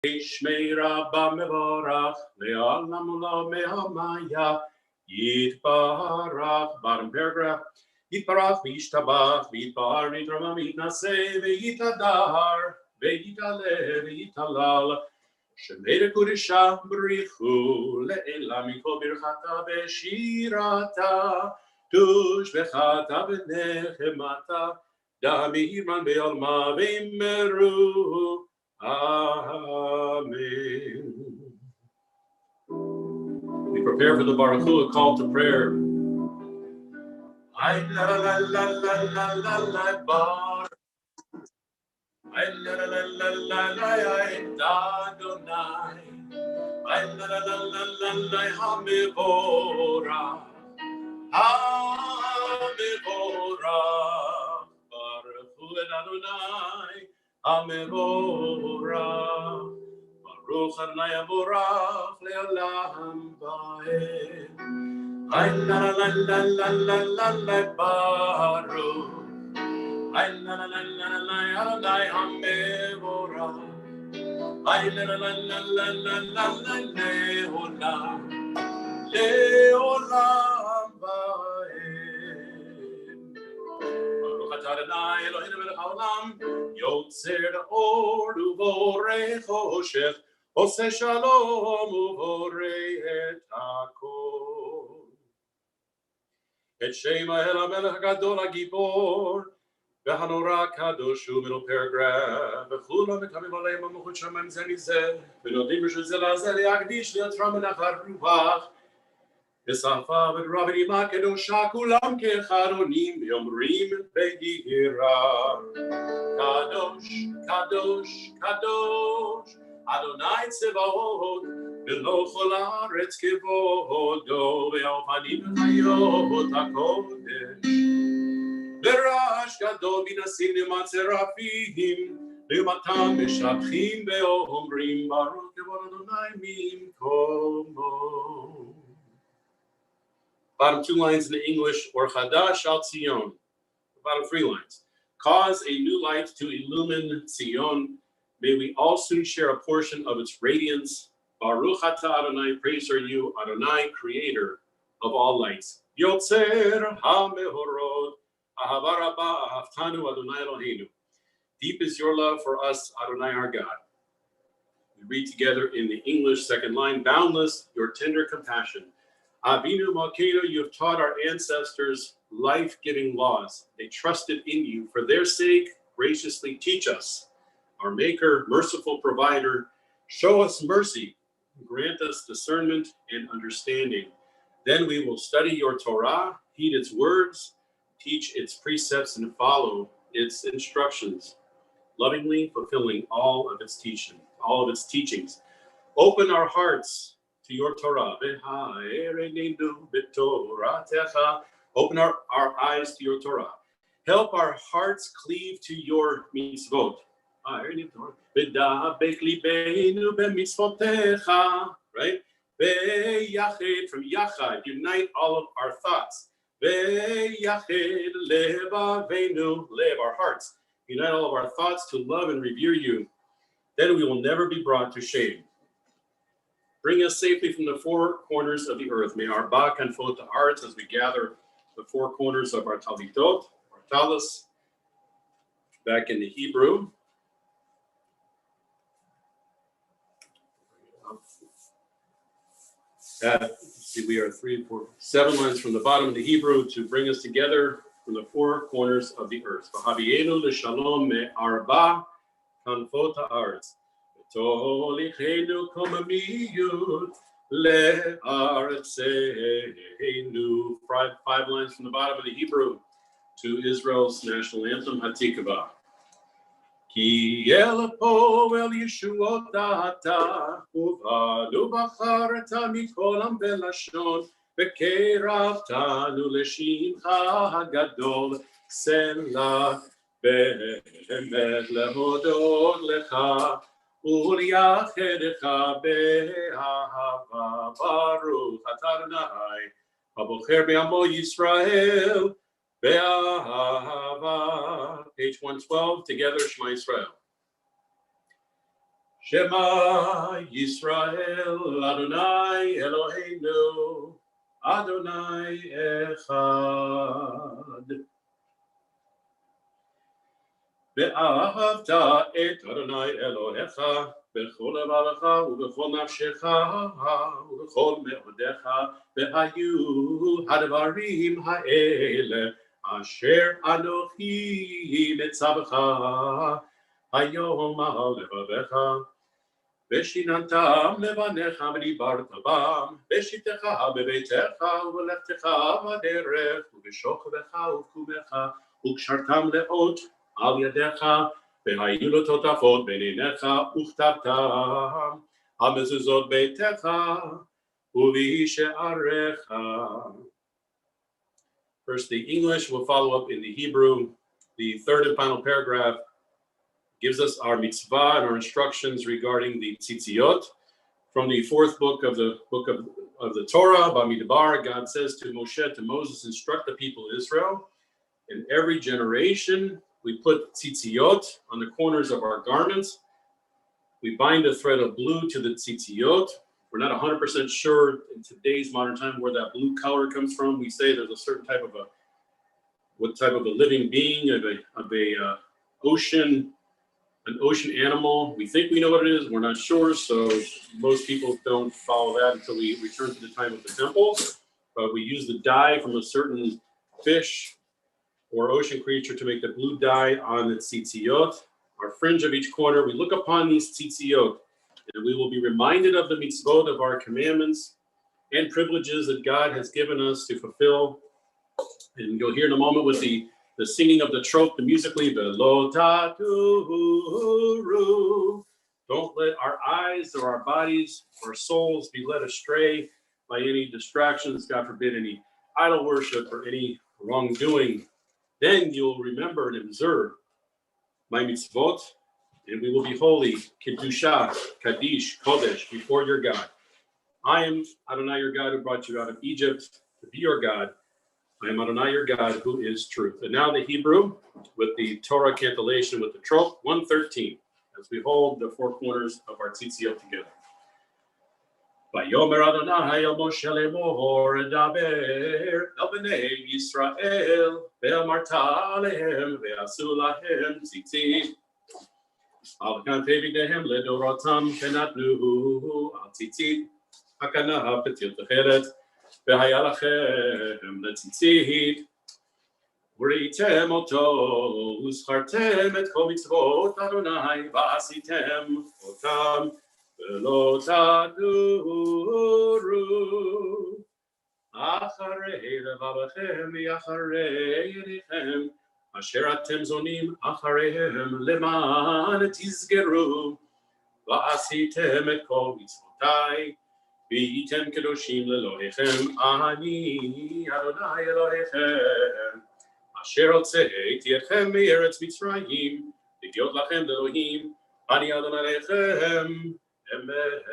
Shmei Rabba Mevorach, Le'olam Lo Me'amaya, Yitbarach, bottom paragraph, Yitbarach, V'yishtabach, V'yitbar, V'yitramam, V'yitnaseh, V'yitadar, V'yitaleh, V'yitalal, Shemei Kudisha, B'richu, Le'elam, Mikol Birchata, B'shirata, Tush V'chata, V'nechemata, Da'mi'irman Be'olma, V'immeru, Amen. We prepare for the Baruch Hu, a call to prayer. I la la la la la la la bar. I la la la la la la Adonai. I la la la la la la Hamivora. Hamivora. Baruch Hu Adonai. Hamivora. Baruch Adonai Avorach le'olam va'ed. Ay la la la la la la la Baruch. Ay la la la la la Adonai Hamevora. Ay la la la la la la la la le'olam va'ed. Baruch atah Adonai Eloheinu melech haolam yotzer or uvorei choshech oseh shalom uvorei et hakol. Et Shema el HaMelech HaGadol HaGibor v'hanora kadosh hu, middle paragraph, v'chulam v'tamim aleim ha'mochut shamayim zeh mizeh v'nodim b'shul zeh la'zeh li'akdish li'otram v'nachar ruach v'safa v'drabim ha'kedosha kulam kecharonim yomrim be'yira kadosh kadosh kadosh Adonai Tzevaot V'lo chol haaretz kevodo ve'ofanim v'chayot hakodesh v'rash gadol min hasinim ha'tzerafim v'matam meshabchim ve'omrim baruch kevod Adonai mimkomo. Bottom two lines in the English, or Chadash al Tzion. The bottom three lines. Cause a new light to illumine Tzion. May we all soon share a portion of its radiance. Baruch atah Adonai, praise are you, Adonai, creator of all lights. Yotzer ha-mehorot, ahava rabbah ahavtanu Adonai Eloheinu. Deep is your love for us, Adonai our God. We read together in the English second line, boundless your tender compassion. Avinu Malkeinu, you have taught our ancestors life-giving laws. They trusted in you. For their sake, graciously teach us. Our Maker, merciful provider, show us mercy, grant us discernment and understanding. Then we will study your Torah, heed its words, teach its precepts, and follow its instructions, lovingly fulfilling all of its teachings. Open our hearts to your Torah. Open our eyes to your Torah. Help our hearts cleave to your mitzvot. Right? From Yachad, unite all of our thoughts. Our hearts. Unite all of our thoughts to love and revere you. Then we will never be brought to shame. Bring us safely from the four corners of the earth. May our ba kanfot the hearts as we gather the four corners of our talitot, our talis, back in the Hebrew. We are 3, 4, 7 lines from the bottom of the Hebrew to bring us together from the four corners of the earth. V'havienu l'shalom me'arba kanfot ha'aretz. V'tolichenu komamiyut le'aretzeinu. 5 lines from the bottom of the Hebrew to Israel's national anthem, Hatikvah. Ki el po el Yeshuot ata uvanu b'charata mikolam belashon v'keravtanu l'shimcha hagadol selah be'emet lehodot lecha u'liyachedecha be'ahava baruch atah Adonai habocher be'amo Yisrael Be'ahava, page 112, together, Shema Yisrael. Shema Yisrael, Adonai Eloheinu, Adonai Echad. Ve'ahavta et Adonai Elohecha, bechol levavecha ubechol nafshecha ubechol me'odecha, ve'hayu hadvarim ha'ele asher Anochi metzavecha hayom al levavecha. ושיננתם לבניך ודיברת בם, בשבתך בביתך ובלכתך בדרך, ובשוכבך ובקומך, וקשרתם לאות על ידיך, והיו לו תותפות בין עיניך וכתבתם, על מזוזות ביתך ובשעריך. First the English, will follow up in the Hebrew. The third and final paragraph gives us our mitzvah and our instructions regarding the tzitziot. From the fourth book of the Torah, Bamidbar, God says to Moshe, to Moses, instruct the people of Israel. In every generation, we put tzitziot on the corners of our garments. We bind a thread of blue to the tzitziot. We're not 100% sure in today's modern time where that blue color comes from. We say there's a certain type of a living being, of a an ocean animal. We think we know what it is. We're not sure. So most people don't follow that until we return to the time of the temple. But we use the dye from a certain fish or ocean creature to make the blue dye on the tzitziot. Our fringe of each corner, we look upon these tzitziot, and we will be reminded of the mitzvot of our commandments and privileges that God has given us to fulfill. And you'll hear in a moment with the singing of the trope, the musically, Velo taturu. Don't let our eyes or our bodies or souls be led astray by any distractions, God forbid, any idol worship or any wrongdoing. Then you'll remember and observe my mitzvot, and we will be holy, Kedusha, Kaddish, Kodesh, before your God. I am Adonai, your God, who brought you out of Egypt to be your God. I am Adonai, your God, who is truth. And now the Hebrew, with the Torah cantillation with the trope, 113, as we hold the four corners of our tzitziot together. Vayomer Adonai el Moshe lemor edaber el bnei Yisrael ve'amarta alehem ve'asu lahem tzitzit al kantei b'gdehem ledorotam kenatnu al tzitzit hakana ha'petil techeret והיה לכם לציצית, וראיתם אותו, וזכרתם את כל מצוות אדוני, ועשיתם אותם, ולא תדורו, אחרי לבבכם ואחרי ידיכם, אשר אתם זונים אחריהם, למען תסגרו, ועשיתם את כל מצוותיי, והייתם קדושים לאלוהיכם, אני אדוני אלוהיכם, אשר הוצאתי אתכם מארץ מצרים, להיות לכם לאלוהים, אני אדוני אלוהיכם, אמת.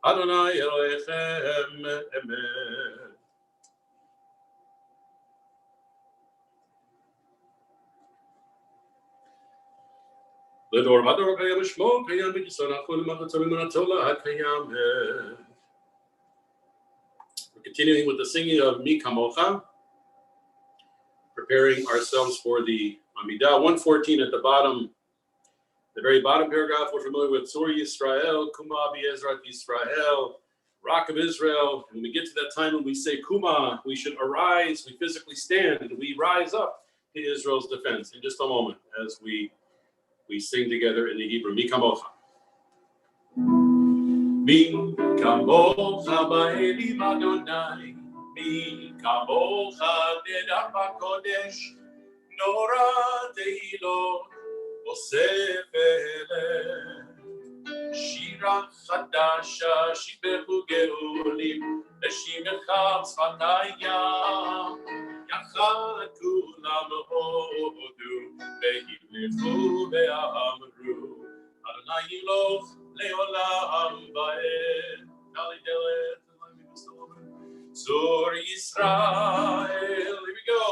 אדוני אלוהיכם, אמת. לדור ודור קיים שמו, קיים בגסון החול ומחצו ממונתו לעד קיים. We're continuing with the singing of Mi Kamocha, preparing ourselves for the Amidah. 114 at the bottom, the very bottom paragraph, we're familiar with Tzur Yisrael, Kuma B'Ezrat Yisrael, Rock of Israel. When we get to that time when we say Kuma, we should arise, we physically stand, and we rise up to Israel's defense. In just a moment, as we sing together in the Hebrew, Mi Kamocha. Mi Kamocha ba'elim Adonai, Mi Kamocha nedar b'kodesh, Nora tehilot, osef eleh. Shira chadasha, shibechu geolim, leshimecha tzvanaya, Yachad kulam hodu, ve'himlechu ve'amru, Adonai yiloch le'olam ba'ed. Kali delet, Tzur Yisrael, here we go.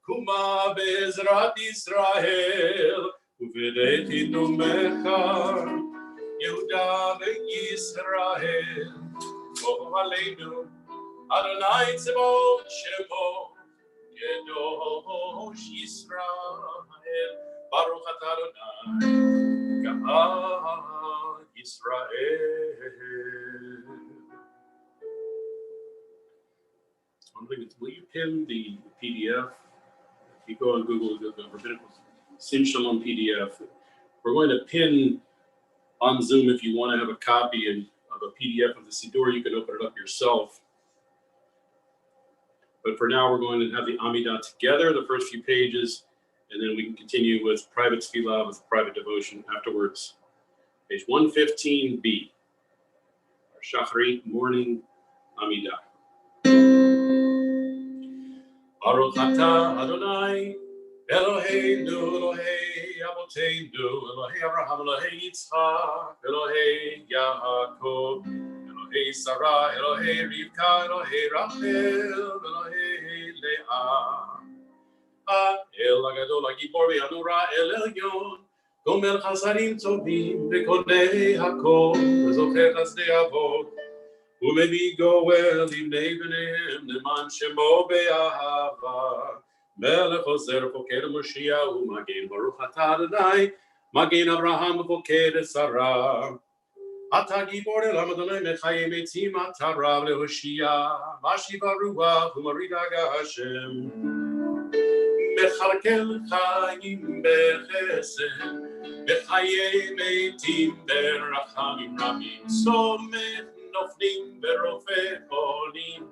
Kuma be'ezrat Yisrael, uvedeti numecha, Yehuda ve'Yisrael. Bo Aleinu, Adonai Tzevot Shemo, Kedosh Yisrael. Baruch atah Adonai, Ga'al Yisrael. One thing is, will you pin the PDF? If you go on Google, the Rabbinical Sim Shalom PDF, we're going to pin on Zoom. If you want to have a copy of a PDF of the Siddur, you can open it up yourself. But for now, we're going to have the Amidah together, the first few pages, and then we can continue with private tefillah, with private devotion afterwards. Page 115b, our Shachrit morning Amidah. Baruch atah Adonai, Eloheinu, Elohei Avoteinu, Elohei Abraham, Elohei Yitzchak, Elohei Yaakov, Elohei Sarah, Elohei Rivka, Elohei Rachel, Elohei Leah. El Agadol Agibor Ve'anura El Elyon, Gomel Chasarim Tovim, Bekonei Hakol, Zocher Chazdei Avot, Umevi Goel Livnei B'neim, Neman Shemo Be'ahava, Melech Ozer Poked Moshiach, U'Magen Baruch Atah Adonai, Magen Abraham Poked Sarah. Ata Gibor Elam Adonai Mechayim Etzim Ata Rav Lehoshia, Mashiva Ruach U'Maridaga Hashem. Mechalkel Chaim Bechesed, Bechaye Meitim Berachamim Rabim, Somech Noflim Berofe Olim,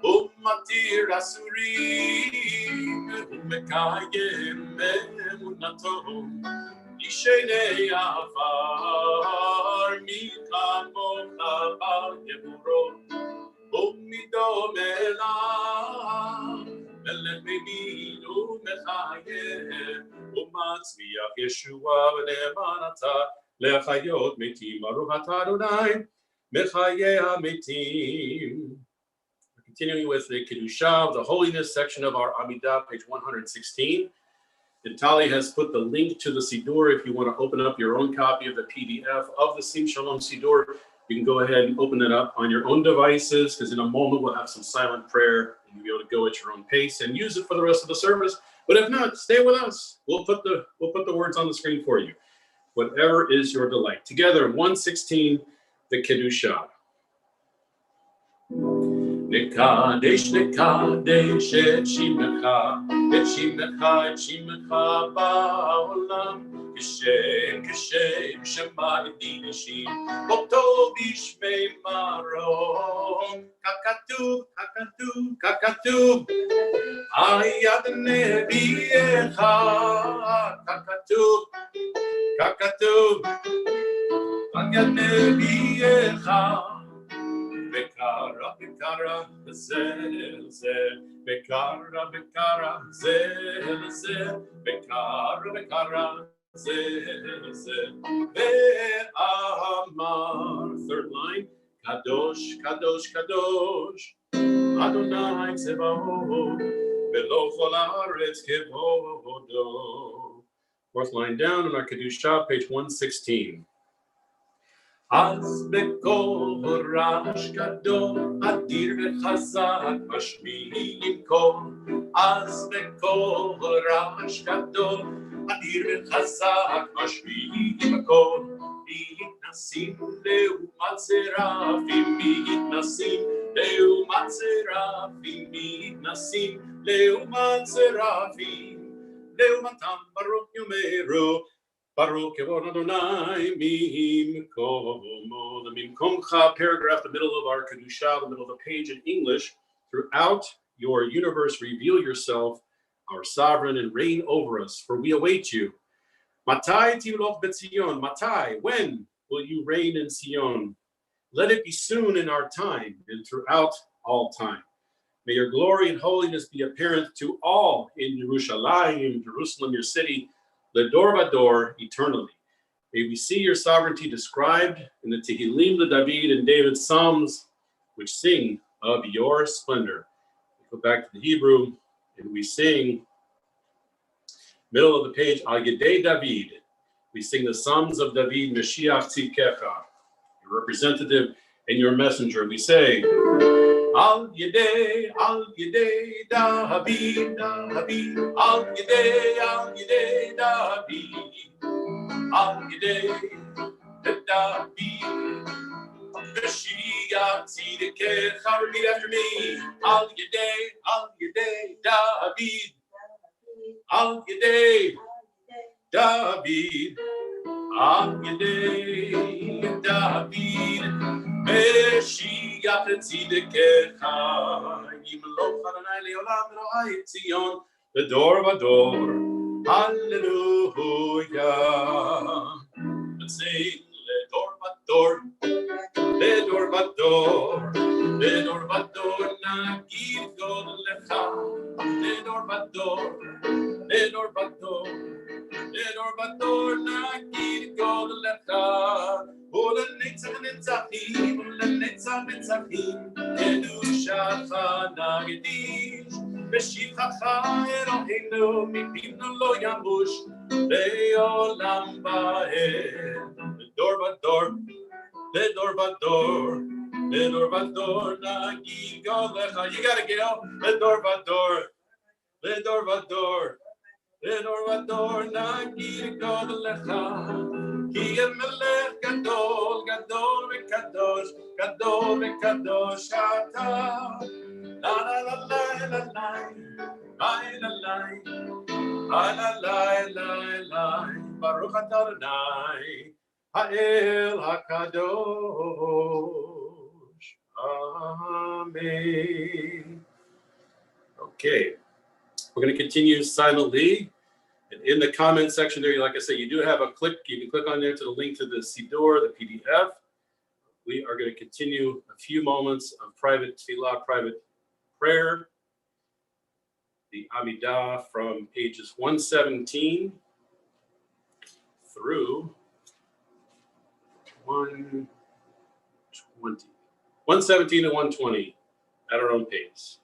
Umatir Asurim, Umekayem Bemunatom, Ishenei Afar, Mikamo Chabal Yeburot, Umidom Elam, Melech Me'minu Mechayem, Umatzliach Yeshua V'ne'emanata, Lechayot Metim, Baruch atah Adonai, Mechaye HaMetim. Continuing with the Kedusha, the holiness section of our Amidah, page 116. And Tali has put the link to the Siddur. If you want to open up your own copy of the PDF of the Sim Shalom Siddur, you can go ahead and open it up on your own devices, because in a moment we'll have some silent prayer and you'll be able to go at your own pace and use it for the rest of the service. But if not, stay with us. We'll put the words on the screen for you. Whatever is your delight. Together, 116, the Kedusha. Nekadesh, nekadesh, et shimecha ba'olam, Kishem, Shema Edinishim, Oto Bishmei Marom, Kakatuv, Ayad Nebiecha, Kakatuv, Ayad Nebiecha, Bekara, Zel, Bekara, Zel, Bekara, third line, Kadosh, Adonai Tzebaot, Velo Chol Haaretz Kevodo. Fourth line down on our Kedusha, page 116. Az bekol rash gadol adir vechazak mashmi'im kol. Az bekol rash gadol adir vechazak mashmi'im kol. Mitnasim leumat serafim, mitnasim leumat serafim, mitnasim leumat serafim, leumatam baruch yomeru. Baruch Kevod Adonai Mimkomo. The Mimkomcha paragraph, the middle of our Kedusha, the middle of the page in English. Throughout your universe, reveal yourself, our sovereign, and reign over us, for we await you. Matai Tiulot Betzion. Matai, when will you reign in Sion? Let it be soon in our time and throughout all time. May your glory and holiness be apparent to all in Yerushalayim, Jerusalem, your city, Ledor Vador, eternally. May we see your sovereignty described in the Tehillim, the David, and David's Psalms, which sing of your splendor. We go back to the Hebrew, and we sing, middle of the page, Al Yedei David. We sing the Psalms of David, Mashiach Tzidkecha, your representative and your messenger. We say, Al Yedei David, David, Al Yedei David, Al Yedei David, Mashiach Tzidkecha. Repeat after me. Al Yedei David, Al Yedei David, Al Yedei David, Mashiach Tzidkecha. Yimloch Adonai leolam Elohai Tzion, L'dor v'dor. Hallelujah. Let's sing L'dor v'dor, L'dor v'dor, nagid god lecha. L'dor v'dor, nagid god lecha. Ulenetzach netzachim, ulenetzach netzachim, kedushacha nagdish. B'shivchacha Eloheinu, mipinu lo yamush, le'olam va'ed. L'dor v'dor, nagid god lecha. You got it, Gail. L'dor v'dor, nagid god lecha. Ki melech gadol v'kadosh, gadol v'kadosh ata. La la la la la, Baruch atah Adonai, Ha'el HaKadosh. Amen. Okay, we're going to continue silently. And in the comment section there, like I said, you do have a click. You can click on there to the link to the Siddur, the PDF. We are going to continue a few moments of private tefillah, private prayer. The Amidah from pages 117 through 120. 117 to 120 at our own pace.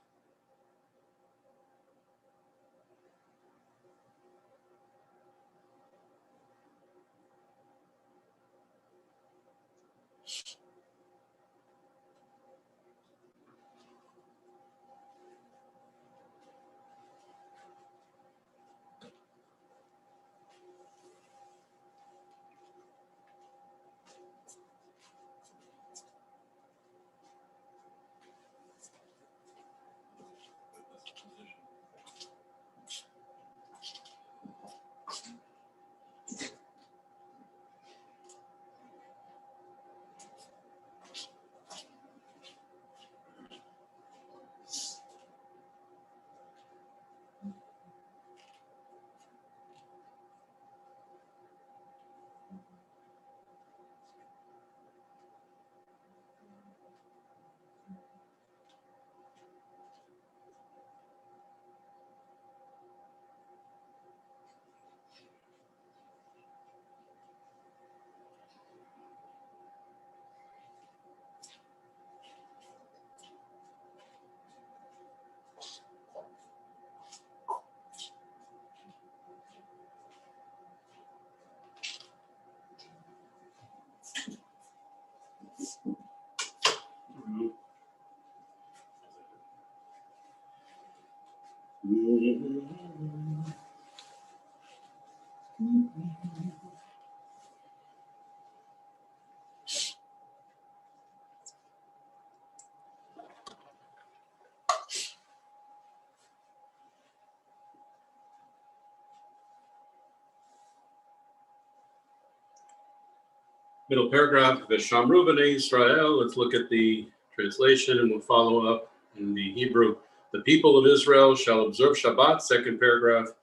Middle paragraph, Veshamru b'nei Israel. Let's look at the translation and we'll follow up in the Hebrew. The people of Israel shall observe Shabbat, second paragraph,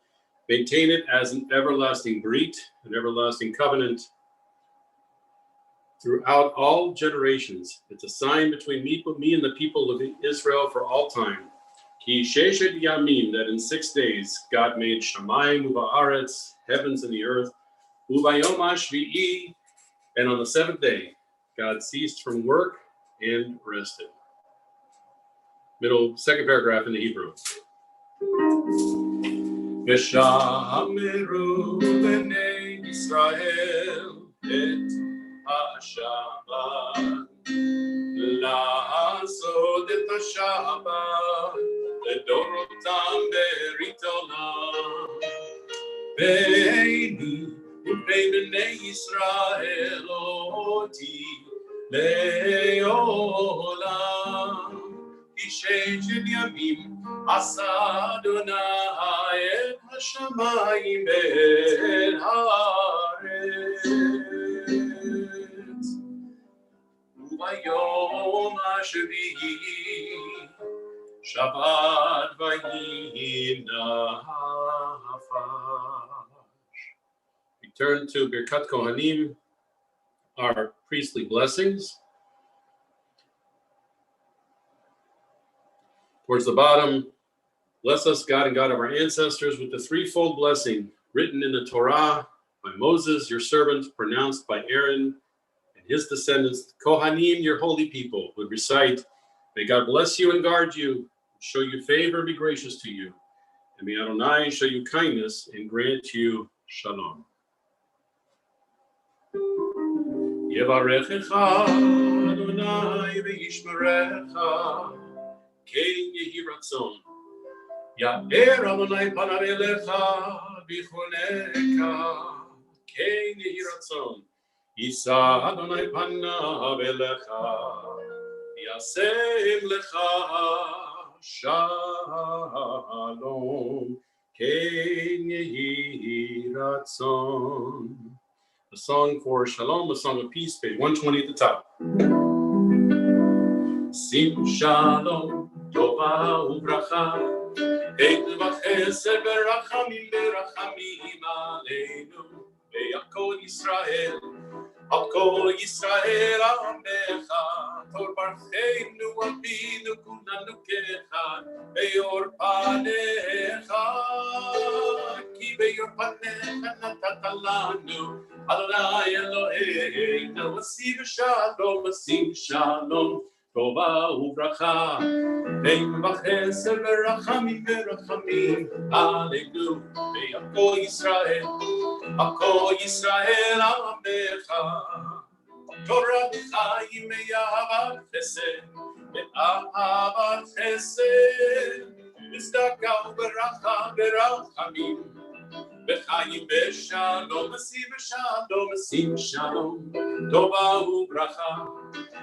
maintain it as an everlasting brit, an everlasting covenant throughout all generations. It's a sign between me and the people of Israel for all time. Ki sheshet yamim, that in 6 days God made shamayim u'ba'aretz, heavens and the earth, u'bayom hashvi'i, and on the seventh day, God ceased from work and rested. Middle, second paragraph in the Hebrew. Veshameru b'nei Israel et HaShabbat. לעשות את השבת לדורותם ברית עולם. ביני ובני בני ישראל אותי לעולם. כי ששת ימים עשה אדוני את השמיים ואת הארץ. וביום השביעי שבת ויהי נפש. We turn to Birkat Kohanim, our priestly blessings. Towards the bottom, bless us, God and God of our ancestors, with the threefold blessing written in the Torah by Moses, your servant, pronounced by Aaron and his descendants, Kohanim, your holy people, would recite, may God bless you and guard you, show you favor and be gracious to you, and may Adonai show you kindness and grant you shalom. Yevarechecha Adonai ve'yishmerecha, Ken yehi ratzon. Ya'er Adonai panav elecha v'choneka, Ken yehi ratzon. Yisa Adonai panav elecha v'yasem lecha shalom, Ken yehi ratzon. A song for Shalom, a song of peace, page 120 at the top. Sim Shalom, Tova ubracha, Ein v'chesed berachamim berachamim aleinu, ve'yakol Yisrael, Akol Yisrael amecha, Tor barcheinu avinu kulanu kechad, Beyor panecha, Ki beyor panecha natata lanu, Adonai Eloheinu, Asim Shalom, Tova ubracha, Ein v'chesed berachamim berachamim aleinu, ve'yakol Yisrael amecha, Torah b'chaim me'ahavat chesed, me'ahavat chesed, V'tzedaka u'beracha berachamim, B'chaim b'shalom, Asim shalom, Tova u'bracha,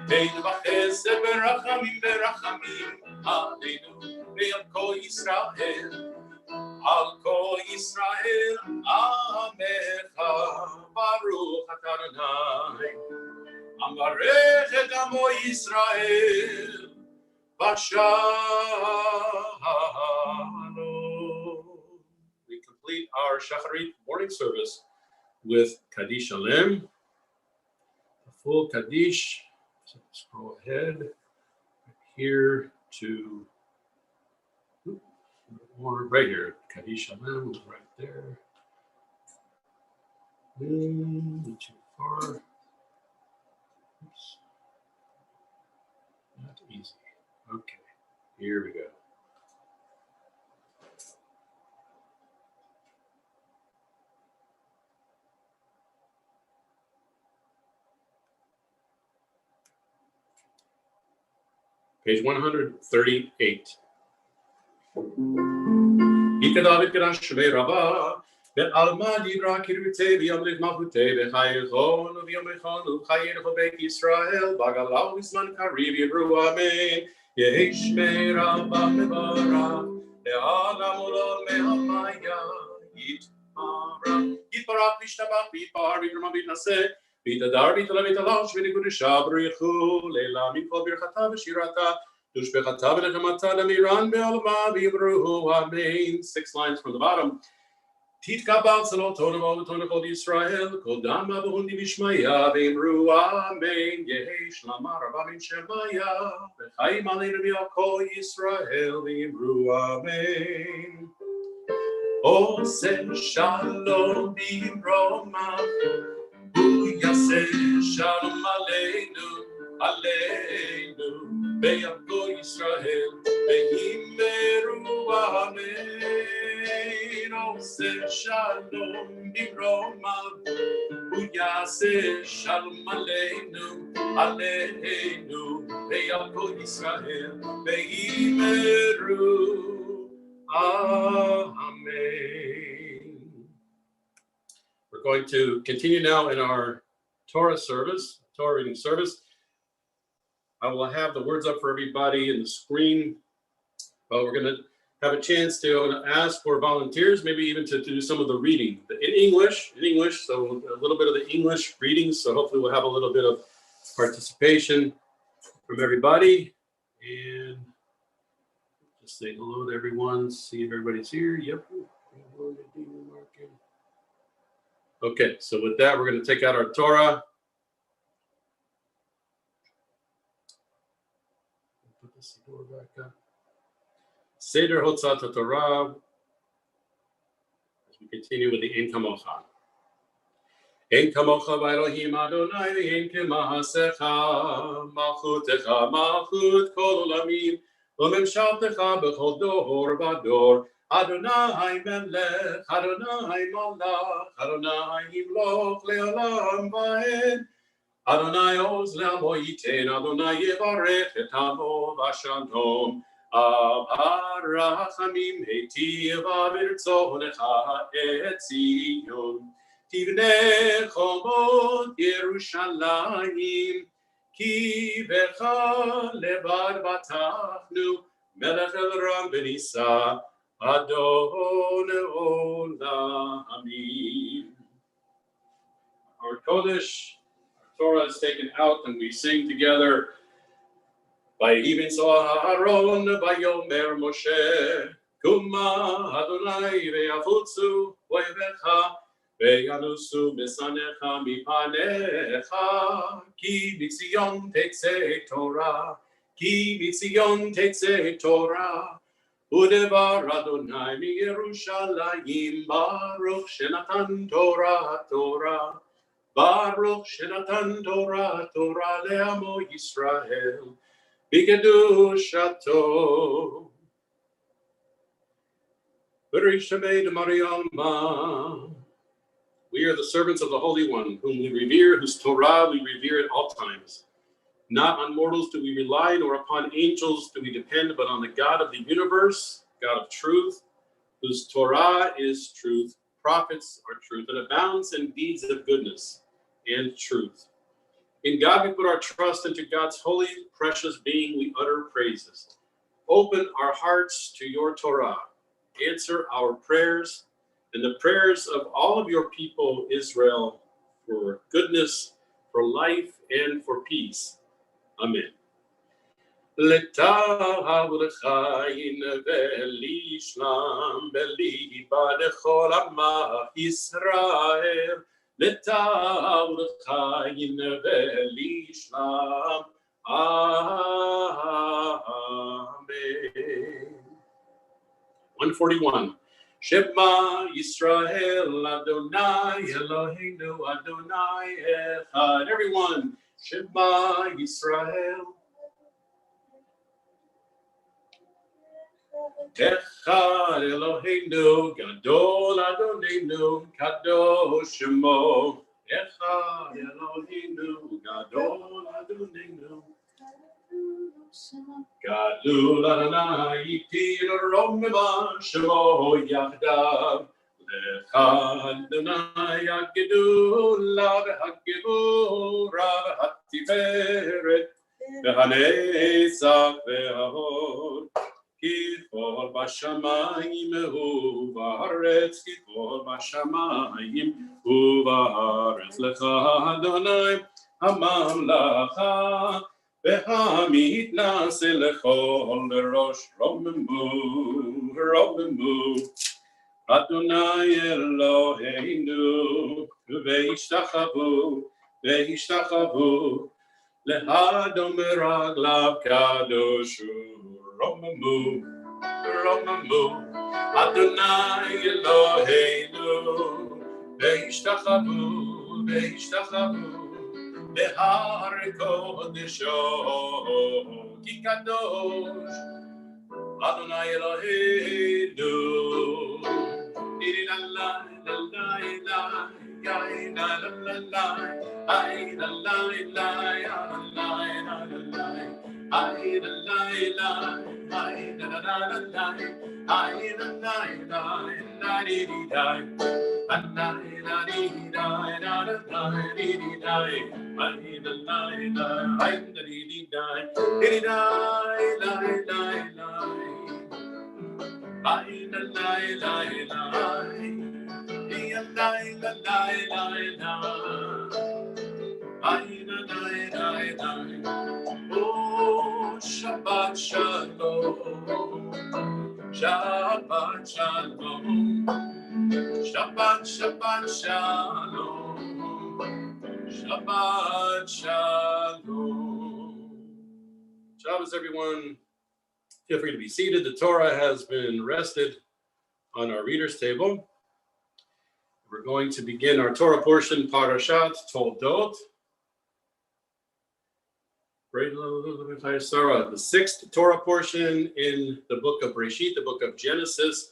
Ein v'chesed berachamim berachamim aleinu, ve'al kol Yisrael, Al kol Yisrael amecha, Baruch atah Adonai, Amarech et amo Yisrael, Bashalom. We complete our Shacharit morning service with Kaddish Alem, a full Kaddish. So scroll ahead here to right here. Kaddish Alem was right there. Too far. Oops. Not easy. Okay, here we go. Page 138. David Kadash Rabba, Alma Libra Kirute, Yamlik Mahute, Hayhon, Yamechon, Hayho Bek Israel, Bagalau Isman Karibi Ruame, Yeshme Rabba Mevara, Lealamula Mehamaya, Yitparak Vishtabak, Yitpar, Vikrama Nase, Vita Darbi Talavitalash, Vinikudisha, Brichu, Lela Mikol Birchata, Shirata. 6 lines from the bottom. Titkabal Salotonamo, Tonakol Israel, Kodama Bundi Vishmaya, Vimru, Amen, Yehesh, Lamar, Babin Shemaya, Bechaim Alina Kol Israel, Vimru, Amen. O Sen Shalom, Bimroma, Uyase, Shalom Aleinu, Aleinu. Be'yakol Yisrael, be'himeru amen. Oseh shalom b'romav, Yaseh Shalom Aleinu, Aleinu, Ve'al Kol Yisrael, Ve'imeru. Amen. We're going to continue now in our Torah reading service. I will have the words up for everybody in the screen. But we're going to have a chance to ask for volunteers, maybe even to do some of the reading in English, so a little bit of the English reading. So hopefully we'll have a little bit of participation from everybody. And just say hello to everyone, see if everybody's here. Yep. Okay, so with that, we're going to take out our Torah. Put the Siddur back up. Seder Hotzat HaTorah, as we continue with the Ein Kamocha. Ein Kamocha v'Elohim Adonai v'Ein k'ma'asecha, Malchutecha Malchut kol olamim, U'memshaltecha b'chol dor v'dor, Adonai Melech, Adonai Malach, Adonai Yimloch le'olam va'ed, Adonai oz le'amo yiten, Adonai yevarech et amo v'shalom. Abarachamim heitiva b'rtzonecha et Zion, Tivne chomot Yerushalayim, Ki becha levad batachnu, Melech el ram benisa, Adon olamim. Our Kodesh, our Torah is taken out and we sing together. By even so Aaron, by Yomer Moshe, Kuma Adonai ve'afutzu oivecha, ve'yanusu besanecha mipanecha, ki mitzion tetzei Torah, ki mitzion tetzei Torah, udevar Adonai mi Yerushalayim, Baruch shenatan Torah, Torah, Baruch shenatan Torah, Torah le'amo Yisrael. B'kedushato. B'rishamei Mariama. We are the servants of the Holy One, whom we revere, whose Torah we revere at all times. Not on mortals do we rely, nor upon angels do we depend, but on the God of the universe, God of truth, whose Torah is truth, prophets are truth, and abounds in deeds of goodness and truth. In God we put our trust, and to God's holy, precious being we utter praises. Open our hearts to your Torah. Answer our prayers and the prayers of all of your people, Israel, for goodness, for life, and for peace. Amen. L'tav l'chayin ve'lishlam b'liba dechol amach Yisrael. L'tav l'chayin ve'lishlam. Amen. 141. Shema Yisrael Adonai Eloheinu Adonai Echad. Everyone, Shema Yisrael Echad Eloheinu Gadol Adonenu Kadosh Shemo. Echad Eloheinu Gadol Adonenu Gadol Adonai Itir Romema Shemo Yachdav. L'chad Adonai HaGedula v'HaGevura v'HaTiferet v'HaNetzach v'HaHod. Ki chol b'shamayim u'ba'aretz, ki chol b'shamayim u'ba'aretz. L'chad Adonai ha'mamlacha v'hamitnaseh l'chol rosh. Romemu Adonai Eloheinu ve'ishtachavu lehadom meraglav kadoshu. Romemu Adonai Eloheinu ve'ishtachavu lehar kodesho ki kadosh Adonai Eloheinu. Oh, Shabbat Shalom, Shabbat Shalom, Shabbat Shabbat Shalom, Shabbat Shalom. Shabbos, everyone. Feel free to be seated. The Torah has been rested on our reader's table. We're going to begin our Torah portion, Parashat Toldot. The sixth Torah portion in the book of Breshit, the book of Genesis.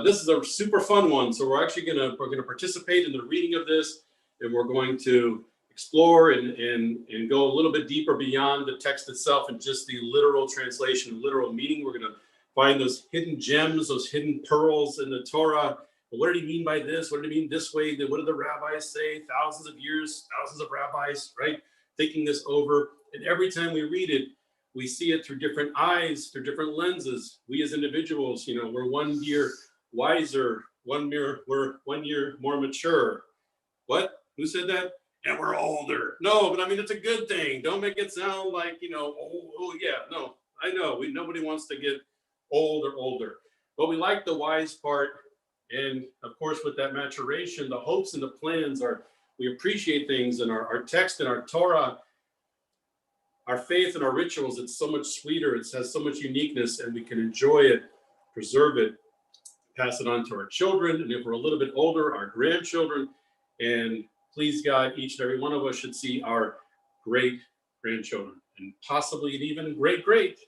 This is a super fun one, so we're actually gonna participate in the reading of this, and we're going to explore and go a little bit deeper beyond the text itself and just the literal translation, literal meaning. We're gonna find those hidden gems, those hidden pearls in the Torah. What did he mean by this? What did he mean this way? What did the rabbis say? Thousands of years, thousands of rabbis, right? Thinking this over. And every time we read it, we see it through different eyes, through different lenses. We as individuals, we're 1 year wiser, we're 1 year more mature. What? Who said that? And we're older. No, but I mean, it's a good thing. Don't make it sound like, oh yeah, no, I know. Nobody wants to get old or older. But we like the wise part. And of course, with that maturation, the hopes and the plans are, we appreciate things in our text and our Torah. Our faith and our rituals, it's so much sweeter. It has so much uniqueness, and we can enjoy it, preserve it, pass it on to our children. And if we're a little bit older, our grandchildren. And please God, each and every one of us should see our great grandchildren and possibly even great.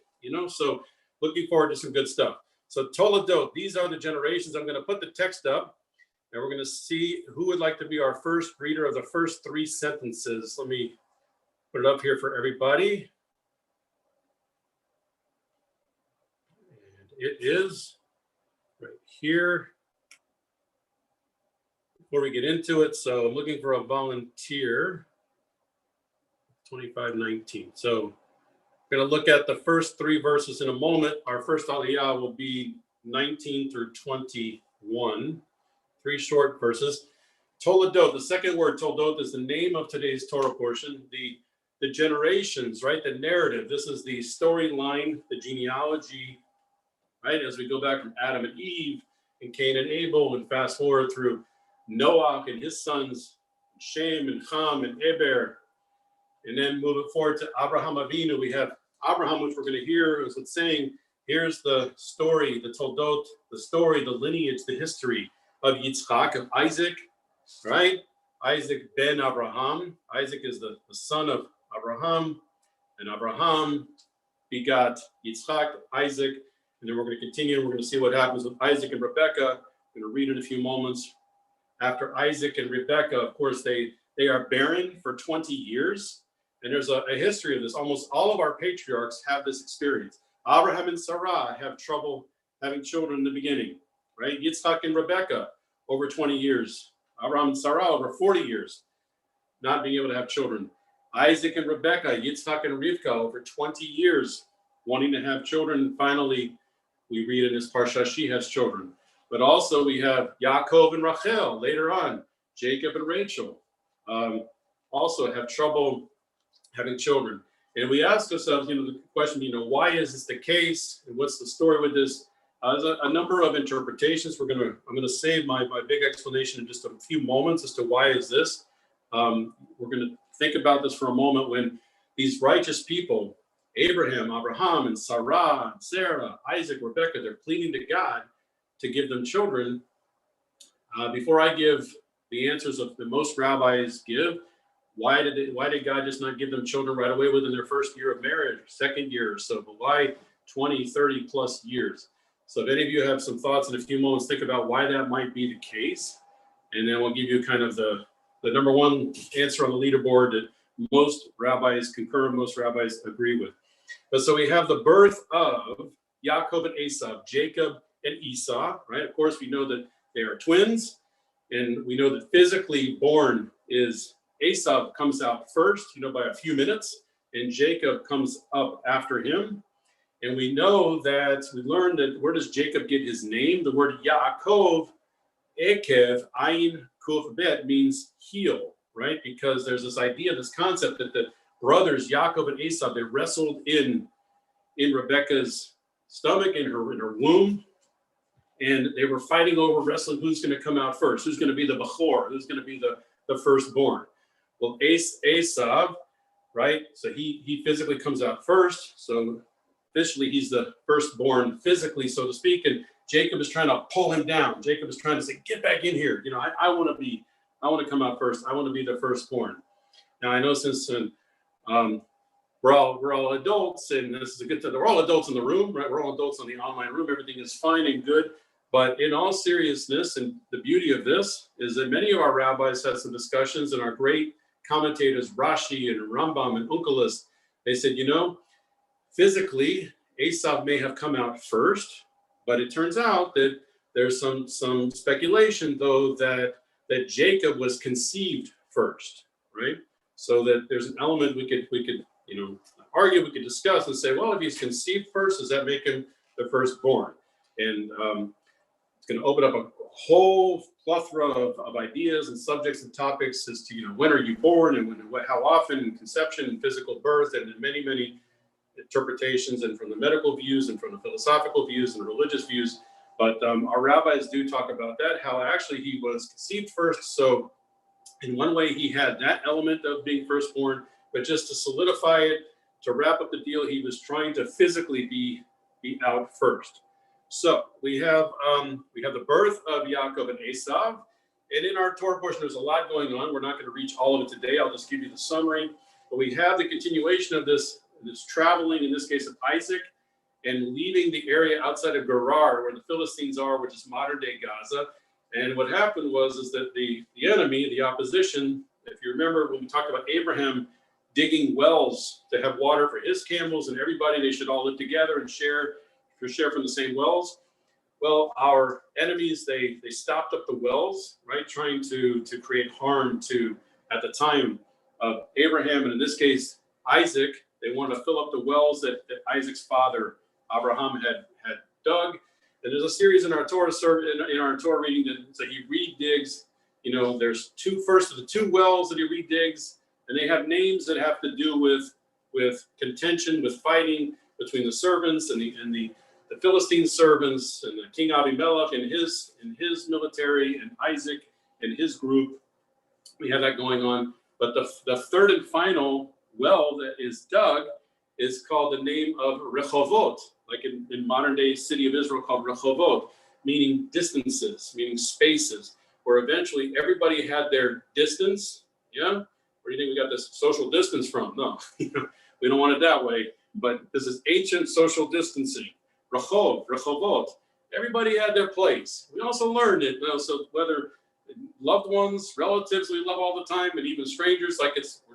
So looking forward to some good stuff. So Toledot, these are the generations. I'm going to put the text up, and we're going to see who would like to be our first reader of the first 3 sentences. Let me put it up here for everybody. And it is right here. Before we get into it, so I'm looking for a volunteer. 2519. So we're going to look at the first 3 verses in a moment. Our first aliyah will be 19 through 21. 3 short verses. Toledot, the second word, Toldot, is the name of today's Torah portion. The generations, right? The narrative. This is the storyline, the genealogy, right? As we go back from Adam and Eve and Cain and Abel, and fast forward through Noah and his sons, Shem and Ham and Eber, and then moving forward to Abraham Avinu. We have Abraham, which we're going to hear as it's saying. Here's the story, the Toldot, the story, the lineage, the history of Yitzchak, of Isaac, right? Isaac ben Abraham. Isaac is the son of Abraham, and Abraham begot Yitzchak, Isaac, and then we're going to continue. We're going to see what happens with Isaac and Rebekah. I'm going to read in a few moments. After Isaac and Rebekah, of course, they are barren for 20 years, and there's a history of this. Almost all of our patriarchs have this experience. Abraham and Sarah have trouble having children in the beginning, right? Yitzchak and Rebekah, over 20 years. Abraham and Sarah, over 40 years, not being able to have children. Isaac and Rebekah, Yitzchak and Rivka, over 20 years wanting to have children. Finally, we read in this parsha, she has children. But also we have Yaakov and Rachel later on, Jacob and Rachel also have trouble having children. And we ask ourselves, the question, why is this the case? And what's the story with this? There's a number of interpretations. I'm going to save my big explanation in just a few moments as to why is this. We're going to think about this for a moment when these righteous people, Abraham, and Sarah, and Sarah, Isaac, Rebekah, they're pleading to God to give them children. Before I give the answers of the most rabbis give, why did God just not give them children right away within their first year of marriage, or second year or so? But why 20, 30 plus years? So if any of you have some thoughts in a few moments, think about why that might be the case. And then we'll give you kind of the the number one answer on the leaderboard that most rabbis concur, most rabbis agree with. But so we have the birth of Yaakov and Esav, Jacob and Esau, right? Of course, we know that they are twins, and we know that physically born is Esav comes out first, by a few minutes, and Jacob comes up after him. And we know that we learned that where does Jacob get his name? The word Yaakov, Ekev, Ayin, Kuf Bet means heel, right? Because there's this idea, this concept that the brothers Yaakov and Esav, they wrestled in Rebekah's stomach, in her womb, and they were fighting over wrestling who's going to come out first, who's going to be the Bechor, who's going to be the firstborn. Well, Esav, right? So he physically comes out first. So officially he's the firstborn physically, so to speak, and Jacob is trying to pull him down. Jacob is trying to say, get back in here. I want to come out first. I want to be the firstborn. Now I know since we're all adults, and this is a good thing. We're all adults in the room, right? We're all adults on the online room. Everything is fine and good. But in all seriousness, and the beauty of this is that many of our rabbis had some discussions, and our great commentators, Rashi and Rambam and Onkelos, they said, physically, Esav may have come out first, but it turns out that there's some speculation, though, that Jacob was conceived first, right? So that there's an element we could argue, we could discuss and say, well, if he's conceived first, does that make him the firstborn? And it's going to open up a whole plethora of ideas and subjects and topics as to, when are you born and how often, and conception and physical birth, and many, many interpretations, and from the medical views and from the philosophical views and religious views. But our rabbis do talk about that, how actually he was conceived first. So in one way, he had that element of being firstborn, but just to solidify it, to wrap up the deal, he was trying to physically be out first. So we have the birth of Yaakov and Esav, and in our Torah portion, there's a lot going on. We're not going to reach all of it today. I'll just give you the summary. But we have the continuation of this traveling, in this case of Isaac, and leaving the area outside of Gerar, where the Philistines are, which is modern-day Gaza. And what happened is that the enemy, the opposition, if you remember when we talked about Abraham digging wells to have water for his camels and everybody, they should all live together and share from the same wells. Well, our enemies, they stopped up the wells, right, trying to create harm to, at the time of Abraham, and in this case, Isaac. They wanted to fill up the wells that Isaac's father, Abraham, had dug. And there's a series in our Torah in our Torah reading that he redigs. There's first of the two wells that he redigs, and they have names that have to do with contention, with fighting between the servants and the Philistine servants, and the King Abimelech and his military, and Isaac and his group. We have that going on. But the third and final well that is dug is called the name of Rehovot, like in modern day city of Israel called Rehovot, meaning distances, meaning spaces, where eventually everybody had their distance. Yeah? Where do you think we got this social distance from? No, we don't want it that way. But this is ancient social distancing. Rehovot. Everybody had their place. We also learned it. So whether loved ones, relatives we love all the time, and even strangers, we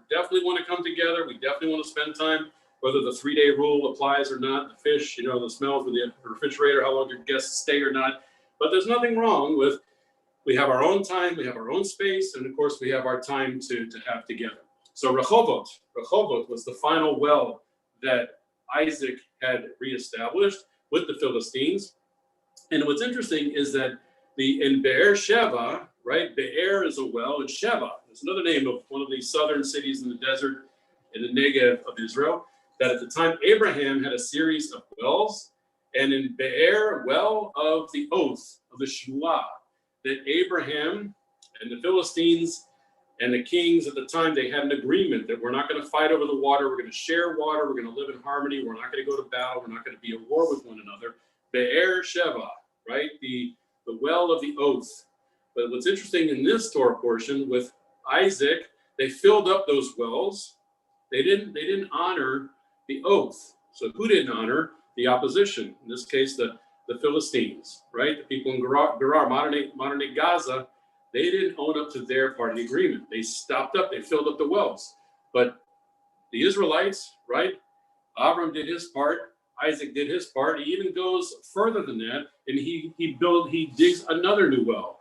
definitely want to come together. We definitely want to spend time, whether the 3-day rule applies or not, the fish, the smells in the refrigerator, how long your guests stay or not. But there's nothing wrong with, we have our own time, we have our own space, and of course we have our time to have together. So Rehovot was the final well that Isaac had reestablished with the Philistines. And what's interesting is that in Be'er Sheva, right? Be'er is a well, and Sheva is another name of one of these southern cities in the desert in the Negev of Israel, that at the time Abraham had a series of wells, and in Be'er, well of the oath, of the Shmuah, that Abraham and the Philistines and the kings at the time, they had an agreement that we're not going to fight over the water, we're going to share water, we're going to live in harmony, we're not going to go to battle, we're not going to be at war with one another. Be'er Sheva, right? The well of the oath. But what's interesting in this Torah portion with Isaac, they filled up those wells. They didn't honor the oath. So who didn't honor? The opposition. In this case, the Philistines, right? The people in Gerar, modern day Gaza, they didn't own up to their part of the agreement. They stopped up, they filled up the wells. But the Israelites, right? Abram did his part, Isaac did his part. He even goes further than that, and he digs another new well.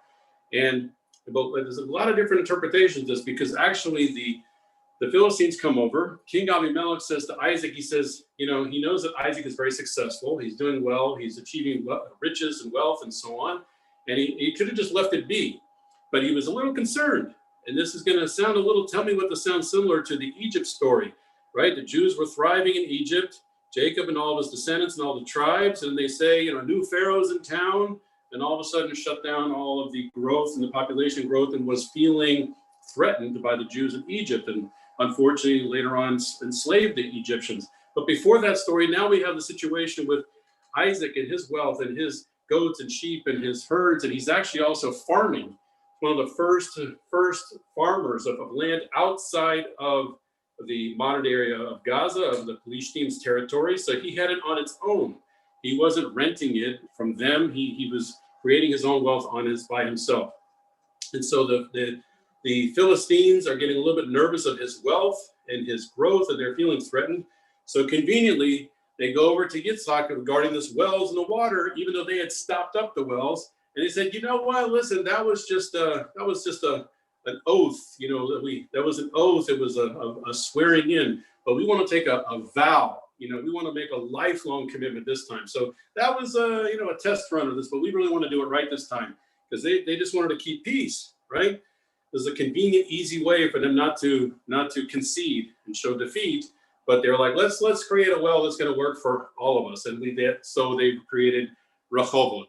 And but there's a lot of different interpretations of this, because actually the Philistines come over. King Abimelech says to Isaac, he says, he knows that Isaac is very successful. He's doing well. He's achieving riches and wealth and so on. And he could have just left it be, but he was a little concerned. And this is going to sound tell me what this sounds similar to the Egypt story, right? The Jews were thriving in Egypt, Jacob and all of his descendants and all the tribes. And they say, new Pharaoh's in town, and all of a sudden shut down all of the growth and the population growth, and was feeling threatened by the Jews in Egypt. And unfortunately, later on enslaved the Egyptians. But before that story, now we have the situation with Isaac and his wealth and his goats and sheep and his herds, and he's actually also farming. One of the first farmers of land outside of the modern area of Gaza, of the Philistines' territory. So he had it on its own. He wasn't renting it from them. He was creating his own wealth by himself. And so the Philistines are getting a little bit nervous of his wealth and his growth, and they're feeling threatened. So conveniently, they go over to Yitzhak regarding this wells and the water, even though they had stopped up the wells. And they said, you know what? Listen, that was just an oath. That was an oath. It was a swearing in. But we want to take a vow. We want to make a lifelong commitment this time. So that was a test run of this, but we really want to do it right this time, because they just wanted to keep peace, right? There's a convenient, easy way for them not to concede and show defeat. But they're like, let's create a well that's going to work for all of us. And so they've created Rehovot.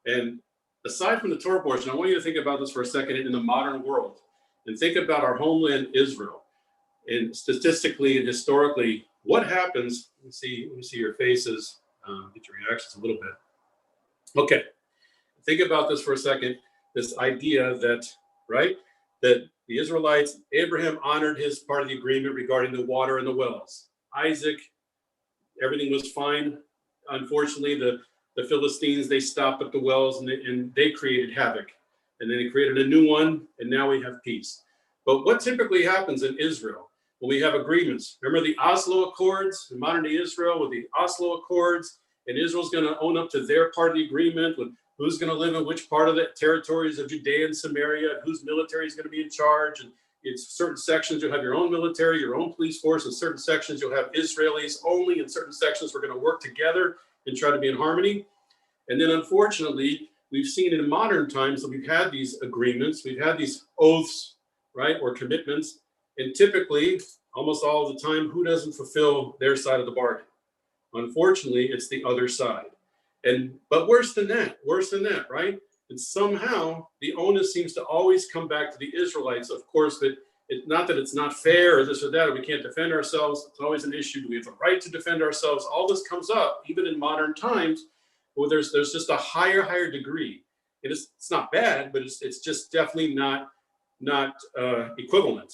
And aside from the Torah portion, I want you to think about this for a second in the modern world, and think about our homeland, Israel. And statistically and historically, what happens? Let me see your faces, get your reactions a little bit. Okay, think about this for a second. This idea that the Israelites, Abraham honored his part of the agreement regarding the water and the wells. Isaac, everything was fine. Unfortunately, the Philistines, they stopped up the wells and they created havoc. And then they created a new one, and now we have peace. But what typically happens in Israel when we have agreements? Remember the Oslo Accords in modern day Israel, with the Oslo Accords, and Israel's going to own up to their part of the agreement with who's going to live in which part of the territories of Judea and Samaria, whose military is going to be in charge. And in certain sections, you'll have your own military, your own police force. In certain sections, you'll have Israelis only. In certain sections, we're going to work together and try to be in harmony. And then unfortunately, we've seen in modern times that we've had these agreements, we've had these oaths, right, or commitments. And typically, almost all the time, who doesn't fulfill their side of the bargain? Unfortunately, it's the other side. But worse than that, right? And somehow the onus seems to always come back to the Israelites. Of course, that not that it's not fair or this or that, or we can't defend ourselves. It's always an issue. Do we have the right to defend ourselves? All this comes up, even in modern times, where there's just a higher degree. It's not bad, but it's just definitely not equivalent.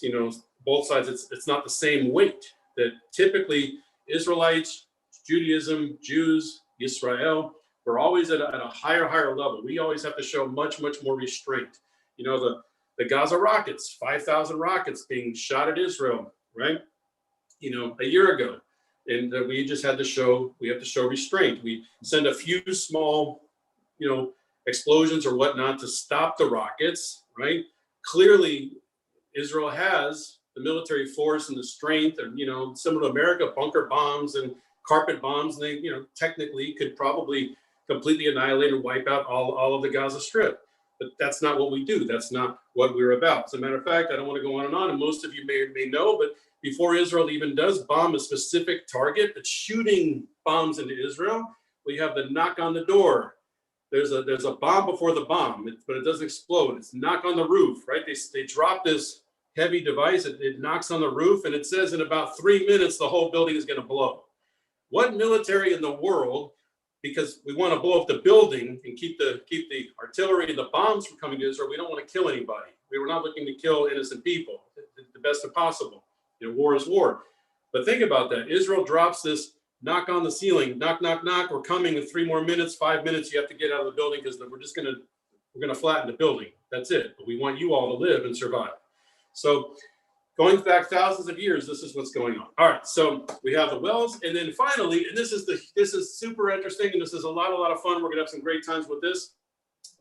Both sides, it's not the same weight. That typically Israelites, Judaism, Jews, Israel, we're always at a higher level. We always have to show much more restraint. The Gaza rockets, 5,000 rockets being shot at Israel, right? A year ago. And we just had to show restraint. We send a few small, explosions or whatnot to stop the rockets, right? Clearly, Israel has the military force and the strength, and, similar to America, bunker bombs and carpet bombs. And they, technically could probably completely annihilate and wipe out all of the Gaza Strip. But that's not what we do. That's not what we're about. As a matter of fact, I don't want to go on, and most of you may know, but before Israel even does bomb a specific target, that's shooting bombs into Israel, we have the knock on the door. There's a bomb before the bomb, but it doesn't explode. It's knock on the roof, right? They drop this heavy device, it knocks on the roof, and it says in about 3 minutes, the whole building is going to blow. What military in the world, because we want to blow up the building and keep the artillery and the bombs from coming to Israel, we don't want to kill anybody. We were not looking to kill innocent people, the best of possible. War is war. But think about that. Israel drops this knock on the ceiling, knock, knock, knock. We're coming in 3 more minutes, 5 minutes. You have to get out of the building because we're just going to we're going to flatten the building. That's it. But we want you all to live and survive. So going back thousands of years, this is what's going on. All right, so we have the wells, and then finally, and this is super interesting, and this is a lot of fun. We're going to have some great times with this.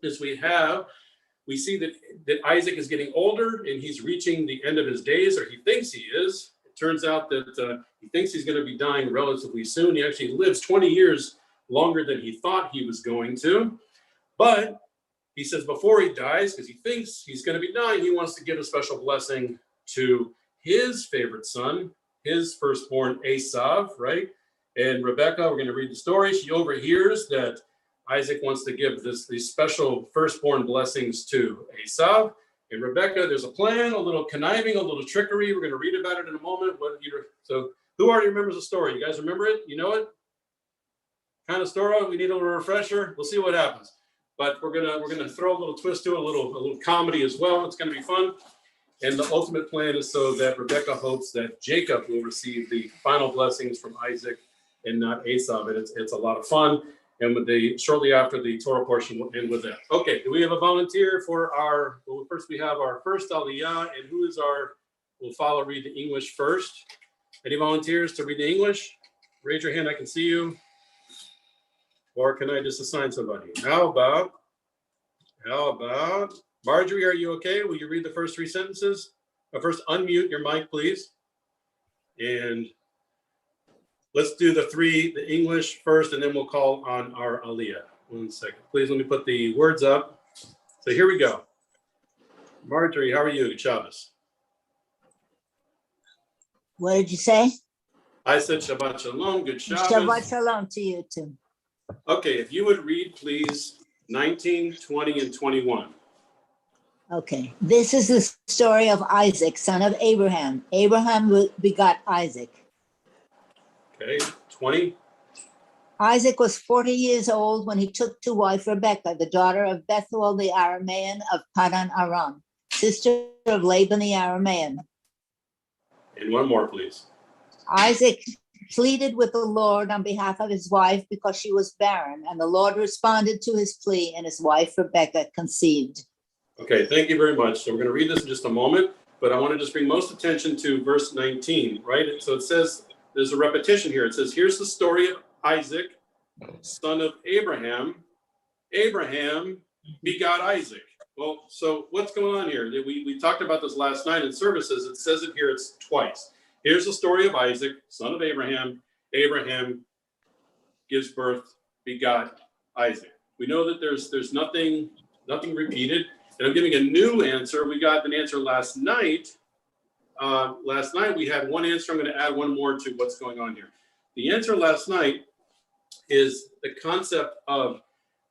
Is we see that Isaac is getting older, and he's reaching the end of his days, or he thinks he is. It turns out that he thinks he's going to be dying relatively soon. He actually lives 20 years longer than he thought he was going to. But he says before he dies, because he thinks he's going to be dying, he wants to give a special blessing to his favorite son, his firstborn Esav, right? And Rebecca, we're going to read the story. She overhears that Isaac wants to give these special firstborn blessings to Esav. And Rebecca, there's a plan, a little conniving, a little trickery. We're going to read about it in a moment. So who already remembers the story? You guys remember it? You know it? Kind of story. We need a little refresher. We'll see what happens. But we're gonna throw a little twist to it, a little comedy as well. It's going to be fun. And the ultimate plan is so that Rebecca hopes that Jacob will receive the final blessings from Isaac and not Esav. And it's a lot of fun. And shortly after the Torah portion, will end with that. Okay, do we have a volunteer for first we have our first Aliyah, and we'll read the English first. Any volunteers to read the English? Raise your hand, I can see you. Or can I just assign somebody? How about Marjorie, are you okay? Will you read the first three sentences? First, unmute your mic, please. And let's do the English first, and then we'll call on our Aliyah. 1 second. Please let me put the words up. So here we go. Marjorie, how are you? Good Shabbos. What did you say? I said Shabbat Shalom. Good Shabbos. Shabbat Shalom to you too. Okay, if you would read, please, 19, 20, and 21. Okay, this is the story of Isaac, son of Abraham. Abraham begot Isaac. Okay, 20. Isaac was 40 years old when he took to wife Rebekah, the daughter of Bethuel the Aramean of Padan Aram, sister of Laban the Aramean. And one more, please. Isaac pleaded with the Lord on behalf of his wife because she was barren, and the Lord responded to his plea, and his wife Rebekah conceived. Okay, thank you very much. So we're going to read this in just a moment, but I want to just bring most attention to verse 19, right? So it says, there's a repetition here. It says, here's the story of Isaac, son of Abraham. Abraham begot Isaac. Well, so what's going on here? We talked about this last night in services. It says it here, it's twice. Here's the story of Isaac, son of Abraham. Abraham gives birth, begot Isaac. We know that there's nothing repeated. And I'm giving a new answer. We got an answer last night. Last night we had one answer. I'm going to add one more to what's going on here. The answer last night is the concept of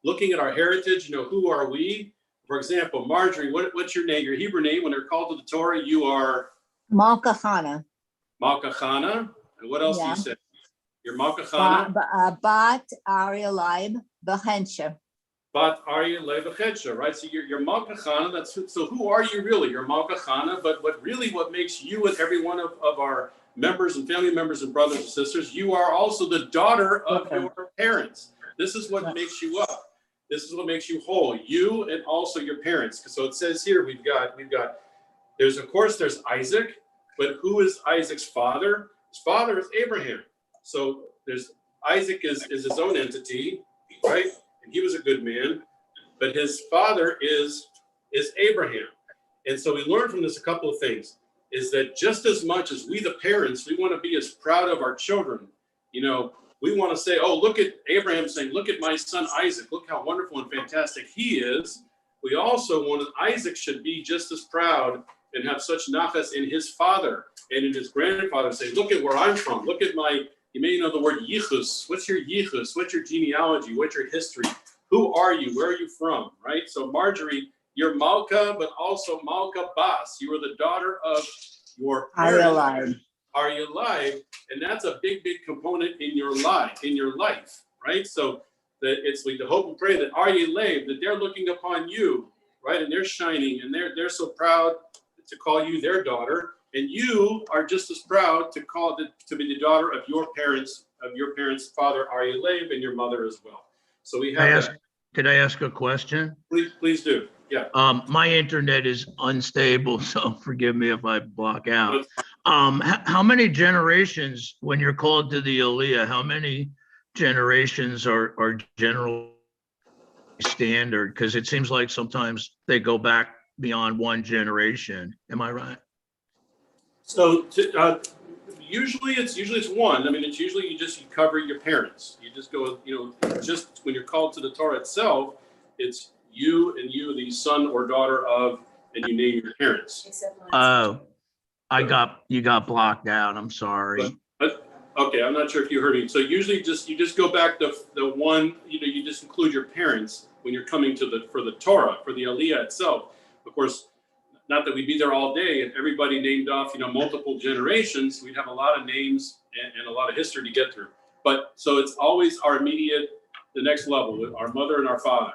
looking at our heritage. You know, who are we? For example, Marjorie, what's your name? Your Hebrew name, when they're called to the Torah, you are? Malka Chana. Malka Chana. And what else do you say? You're Malka Chana? Bat Aryeh Leib Bechensha. Bat Aryeh Leib Bechensha, right? So you're Malka Chana. So who are you really? You're Malka Chana, but what makes you and every one of our members and family members and brothers and sisters, you are also the daughter of your parents. This is what makes you up. This is what makes you whole. You and also your parents. So it says here we've got there's Isaac, but who is Isaac's father? His father is Abraham. So there's Isaac is his own entity, right? And he was a good man, but his father is Abraham. And so we learned from this a couple of things, is that just as much as we, the parents, we want to be as proud of our children, you know, we want to say, oh, look at Abraham saying, look at my son Isaac, look how wonderful and fantastic he is. We also want Isaac should be just as proud and have such nachas in his father and in his grandfather, say, look at where I'm from, look at you may know the word yichus. What's your yichus? What's your genealogy? What's your history? Who are you? Where are you from? Right? So Marjorie, you're Malka, but also Malka Bas. You are the daughter of your parents, Aryeh Leib, and that's a big component in your life, right? So that we hope and pray that Aryeh Leib, that they're looking upon you, right? And they're shining, and they're so proud to call you their daughter. And you are just as proud to be the daughter of your parents' father, Aryeh Leib, and your mother as well. So we have Could I ask a question? Please do. Yeah. My internet is unstable, so forgive me if I block out. That's How many generations, when you're called to the Aliyah, how many generations are generally standard? Because it seems like sometimes they go back beyond one generation. Am I right? So usually it's one. I mean, it's usually you cover your parents. You just go, just when you're called to the Torah itself, it's you and you, the son or daughter of, and you name your parents. Oh, you got blocked out. I'm sorry. But okay, I'm not sure if you heard me. So usually you just go back to the one, you just include your parents when you're coming to for the Torah, for the Aliyah itself. Of course, not that we'd be there all day and everybody named off, multiple generations. We'd have a lot of names and a lot of history to get through. But so it's always our immediate, the next level with our mother and our father,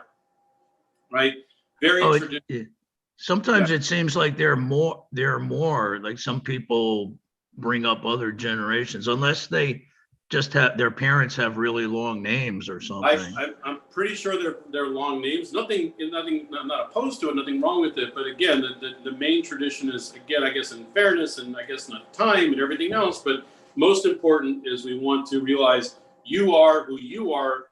right? Very traditional. Sometimes it seems like there are more, like some people bring up other generations, unless they just have, their parents have really long names or something. I'm pretty sure they're long names. Nothing, I'm not opposed to it, nothing wrong with it. But again, the main tradition is, again, I guess in fairness and I guess not time and everything else, but most important is we want to realize you are who you are,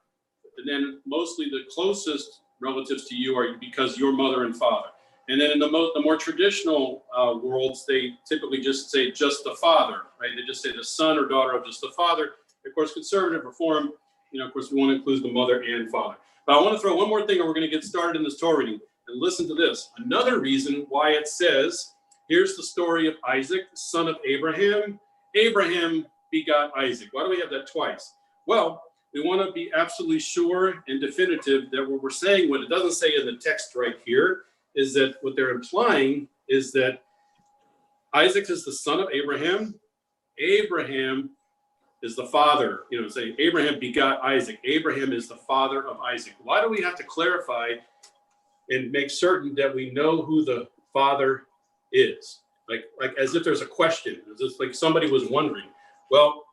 and then mostly the closest relatives to you are because your mother and father. And then in the more traditional worlds, they typically just say just the father, right? They just say the son or daughter of just the father. Of course, conservative reform, of course, we want to include the mother and father. But I want to throw one more thing, and we're going to get started in this Torah reading. And listen to this. Another reason why it says, here's the story of Isaac, son of Abraham. Abraham begot Isaac. Why do we have that twice? Well, we want to be absolutely sure and definitive that what we're saying, what it doesn't say in the text right here, is that what they're implying is that Isaac is the son of Abraham. Abraham is the father, say Abraham begot Isaac. Abraham is the father of Isaac. Why do we have to clarify and make certain that we know who the father is? Like as if there's a question, as if like somebody was wondering. Well,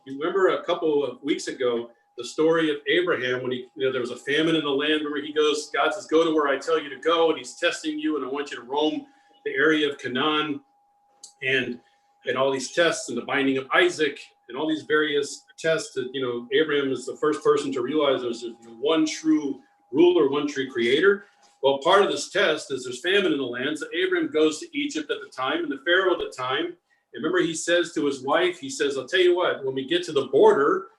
you remember a couple of weeks ago, the story of Abraham when there was a famine in the land. Remember, God says, go to where I tell you to go, and he's testing you, and I want you to roam the area of Canaan, and all these tests, and the binding of Isaac, and all these various tests that, Abraham is the first person to realize there's one true ruler, one true creator. Well, part of this test is there's famine in the land, so Abraham goes to Egypt at the time, and the Pharaoh at the time, and remember he says to his wife, he says, I'll tell you what, when we get to the border,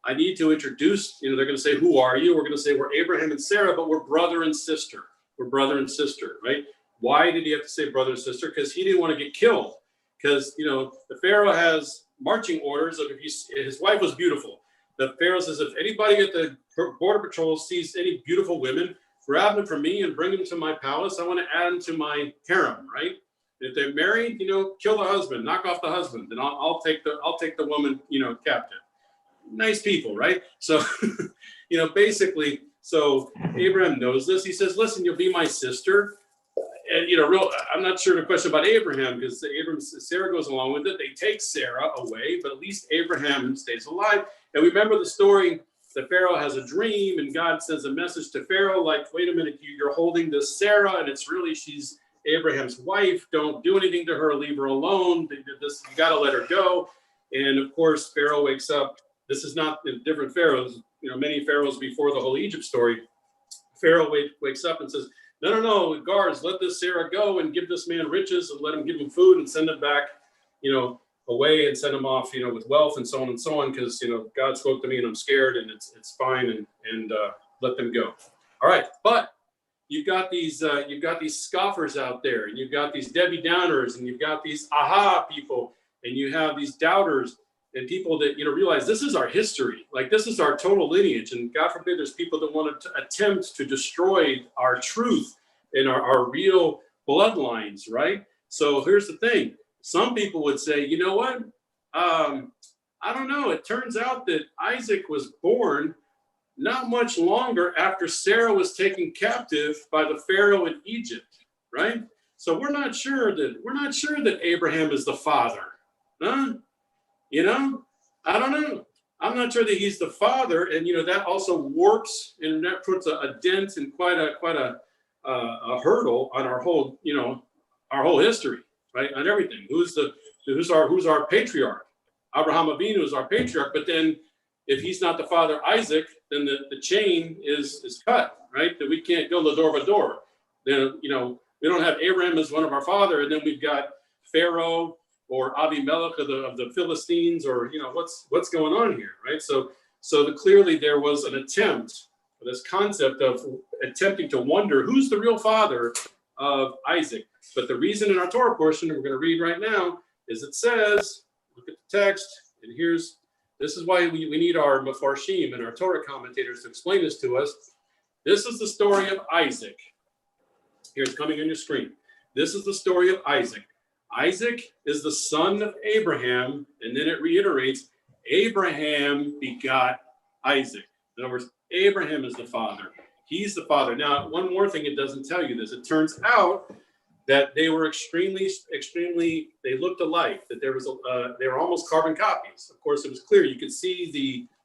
I need to introduce, they're going to say, who are you? We're going to say, we're Abraham and Sarah, but we're brother and sister. We're brother and sister, right? Why did he have to say brother and sister? Because he didn't want to get killed. Because, the Pharaoh has marching orders of his wife was beautiful. The Pharaoh says, if anybody at the border patrol sees any beautiful women, grab them from me and bring them to my palace. I want to add them to my harem, right? If they're married, kill the husband, knock off the husband, and I'll take the woman, captive. Nice people, right? So, basically, so Abraham knows this. He says, listen, you'll be my sister. And, I'm not sure the question about Abraham, because Sarah goes along with it. They take Sarah away, but at least Abraham stays alive. And remember the story, the Pharaoh has a dream, and God sends a message to Pharaoh, like, wait a minute, you're holding this Sarah, and she's Abraham's wife. Don't do anything to her. Leave her alone. You got to let her go. And, of course, Pharaoh wakes up. This is not different pharaohs, many pharaohs before the whole Egypt story. Pharaoh wakes up and says, no, guards, let this Sarah go and give this man riches and let him give him food and send him back, away and send him off, with wealth and so on, because, God spoke to me and I'm scared and it's fine and let them go. All right. But you've got these scoffers out there, and you've got these Debbie Downers, and you've got these aha people, and you have these doubters. And people that, realize this is our history, like this is our total lineage. And God forbid there's people that want to attempt to destroy our truth and our real bloodlines, right? So here's the thing. Some people would say, you know what? I don't know. It turns out that Isaac was born not much longer after Sarah was taken captive by the Pharaoh in Egypt, right? So we're not sure that Abraham is the father, huh? I don't know. I'm not sure that he's the father, and that also warps and that puts a dent and quite a hurdle on our whole history, right? On everything. Who's our patriarch? Abraham Avinu is our patriarch, but then if he's not the father Isaac, then the chain is cut, right? That we can't go Lador Vador. Then we don't have Abraham as one of our father, and then we've got Pharaoh or Abimelech of the Philistines, or what's going on here, right? So clearly there was an attempt, this concept of attempting to wonder who's the real father of Isaac. But the reason in our Torah portion we're going to read right now is it says, look at the text, and this is why we need our Mefarshim and our Torah commentators to explain this to us. This is the story of Isaac. Here it's coming on your screen. This is the story of Isaac. Isaac is the son of Abraham, and then it reiterates, Abraham begot Isaac. In other words, Abraham is the father. He's the father. Now, one more thing, it doesn't tell you this. It turns out that they were extremely, they looked alike, that they were almost carbon copies. Of course, it was clear. You could see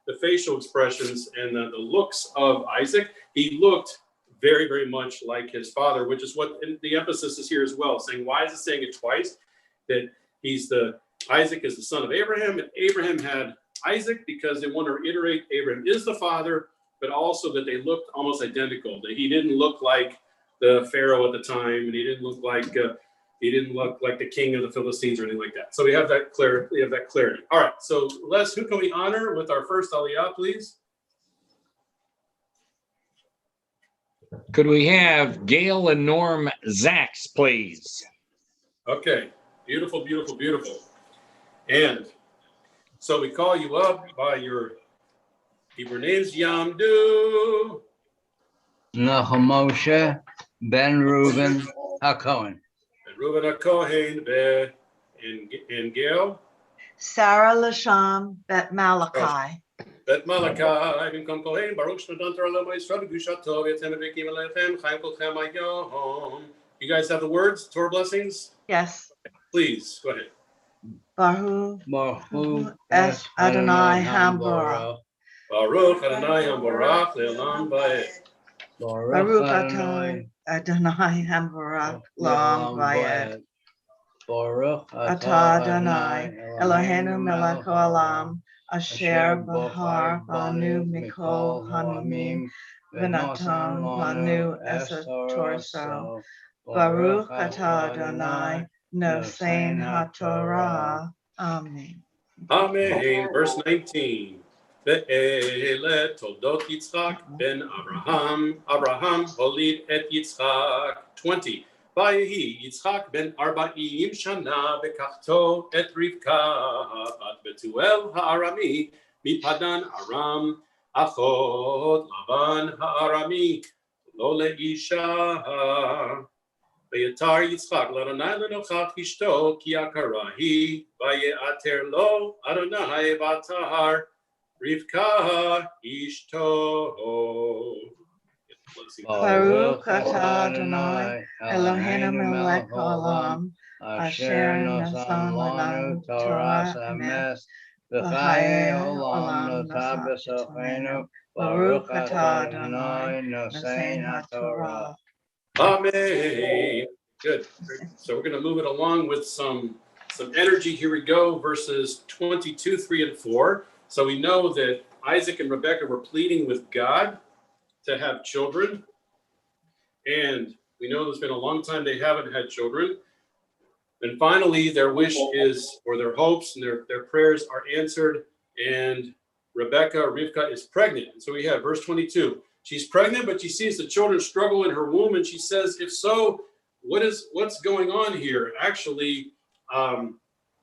the facial expressions and the looks of Isaac. He looked very, very much like his father, which is what the emphasis is here as well, saying, why is it saying it twice? That Isaac is the son of Abraham, and Abraham had Isaac, because they want to reiterate Abraham is the father, but also that they looked almost identical, that he didn't look like the Pharaoh at the time, and he didn't look like the king of the Philistines or anything like that. So we have that clarity. All right, so Les, who can we honor with our first aliyah, please? Could we have Gail and Norm Zacks, please? Okay, beautiful, beautiful, beautiful. And so we call you up by your Hebrew names, Yamdu. Moshe Ben Reuben HaKohen. Reuben HaKohen, and Gail. Sarah Lasham Bet Malachi. Bet Malachi, Bimkom Kohen, Baruch Shnadan Torah Lama Yisrael, Gushat Tov, Yetem Evikim Alechem, Chaim Kolchem Hayom. You guys have the words, Torah blessings? Yes. Please, go ahead. Baruch Es Adonai Hamborah. Baruch Adonai Hamborach Le'olam Va'ed. Baruch Adonai Hamborah Lam Vayed. Baruch Atah Adonai Eloheinu melech haolam asher bahar banu mikol hanumim v'natan lanu es torso. Baruch Atah Adonai nosein haTorah. Amen. Amen. Verse 19. Ve'ele toldot Yitzchak ben Abraham. Abraham holid et Yitzchak. 20. Vayehi Yitzchak ben 40 shana v'kachto et Rivka bat Betuel ha'arami mipadan Aram achot Laban ha'arami lo leisha. Vayetar Yitzchak l'Adonai l'nochach ishto ki akara hi vayeater lo Adonai v'atahar Rivka ishto. Baruch Atah Adonai Eloheinu melech haolam asher nasan lanu Torah emes v'chayei olam nasa b'sochenu. Baruch Atah Adonai nosein haTorah. Amen. Good. So we're going to move it along with some energy. Here we go. Verses 22, 3, and 4. So we know that Isaac and Rebekah were pleading with God to have children. And we know it's been a long time they haven't had children. And finally, their wish is, or their hopes and their prayers are answered. And Rivka is pregnant. And so we have verse 22. She's pregnant, but she sees the children struggle in her womb. And she says, if so, what's going on here? Actually,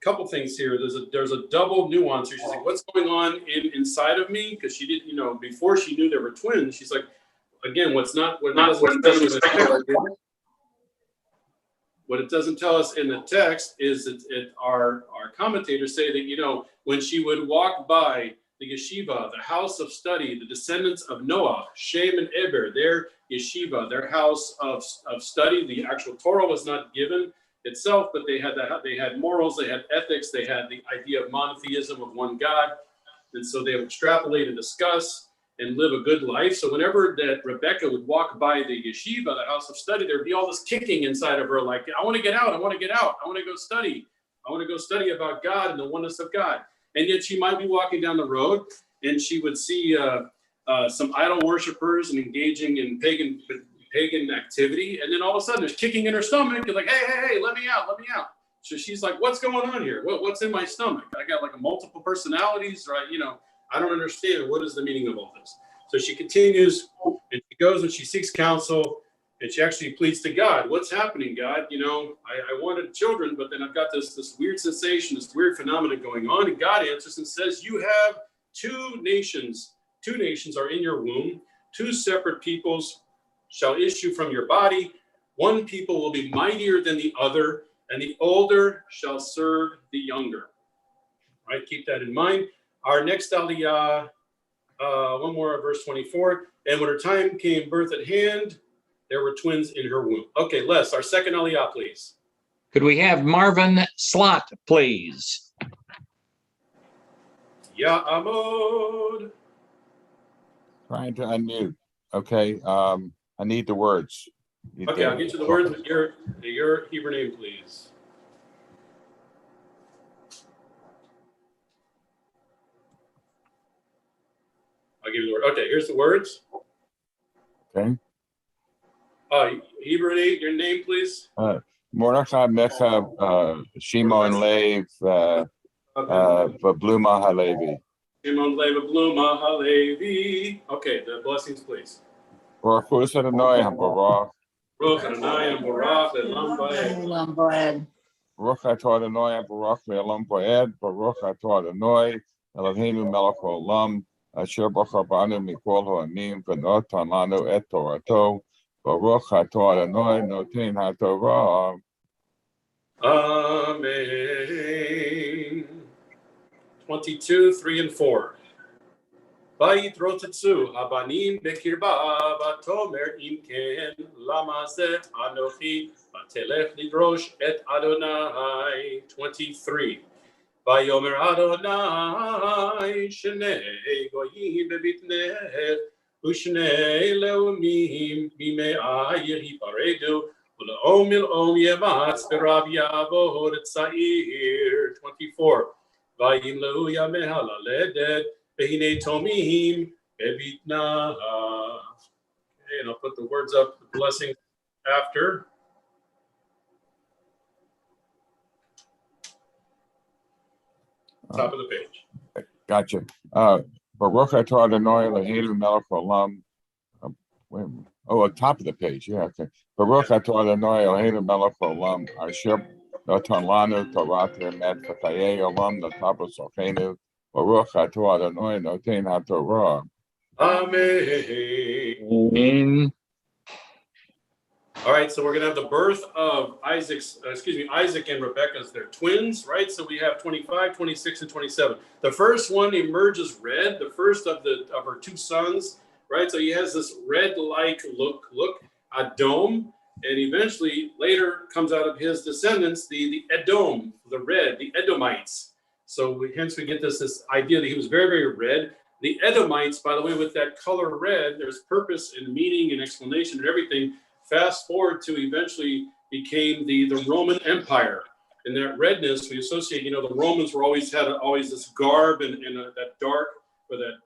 couple things here. There's a double nuance here. She's like, what's going on inside of me? Because she didn't, before she knew they were twins, she's like, again, what it doesn't tell us in the text is that our commentators say that, when she would walk by the yeshiva, the house of study, the descendants of Noah, Shem and Eber, their yeshiva, their house of study, the actual Torah was not given itself, but they had morals, they had ethics, they had the idea of monotheism of one God. And so they would extrapolate and discuss and live a good life. So whenever that Rebecca would walk by the yeshiva, the house of study, there'd be all this kicking inside of her, like, I want to get out, I want to get out, I want to go study. I want to go study about God and the oneness of God. And yet she might be walking down the road and she would see some idol worshipers and engaging in pagan activity. And then all of a sudden there's kicking in her stomach. You're like, hey, let me out, let me out. So she's like, what's going on here? What's in my stomach? I got like a multiple personalities, right? You know, I don't understand. What is the meaning of all this? So she continues and she goes and she seeks counsel and she actually pleads to God. What's happening, God? You know, I wanted children, but then I've got this weird sensation, this weird phenomenon going on. And God answers and says, you have two nations are in your womb. Two separate peoples shall issue from your body. One people will be mightier than the other, and the older shall serve the younger. All right, keep that in mind. Our next aliyah, one more, verse 24. And when her time came birth at hand, there were twins in her womb. Okay, Les, our second aliyah, please. Could we have Marvin Slot, please? Ya Amod. Trying to unmute. Okay, I need the words. Okay, I'll get you the words with your Hebrew name, please. I'll give you the word. Okay, here's the words. Okay. Hebrew name, your name, please. Mordechai Mecha Shimon Lev Bluma Halevi. Shimon Lev Bluma Halevi. Okay, the blessings, please. Baruch Hu Adonai HaBaruch. Baruch Adonai Baruch Le'olam Va'ed. Elam Boed. Baruch Atah Adonai HaBaruch Le'olam Va'ed. Baruch Atah Adonai Eloheinu Melech Haolam. Asher Bachar Banu Mikol Ha'amim V'notan Lanu Et Torato. Baruch Atah Adonai Noten HaTorah. Amen. 22, 3 and 4. Vayitrotetsu habanim bekirba vatomer im ken lama ze anochi vatelech lidrosh et Adonai. 23. Vayomer Adonai shnei goyim bebitnech ushnei leumim bime'ayir hiparedu uleom mil'om yematz berav yavod tza'ir. 24. Vayimleu yameha laledet Behine tomim bebitna. Okay, and I'll put the words up, the blessing after. Top of the page. Gotcha. Baruch Atah Adonai Eloheinu Melech Haolam. Wait a minute. Oh, top of the page. Yeah, okay. Baruch Atah Adonai Eloheinu Melech Haolam. Asher Notan Lanu Torah Emet V'chayei Olam Natav Sochenu. Baruch Atah Adonai Noten HaTorah. Amen. All right, so we're going to have the birth of Isaac and Rebecca as their twins, right? So we have 25, 26, and 27. The first one emerges red, the first of her two sons, right? So he has this red-like look, Adom, and eventually later comes out of his descendants, the Edom, the red, the Edomites. So hence we get this idea that he was very, very red. The Edomites, by the way, with that color red, there's purpose and meaning and explanation and everything. Fast forward to eventually became the Roman Empire. And that redness we associate, the Romans were always this garb and that dark, or the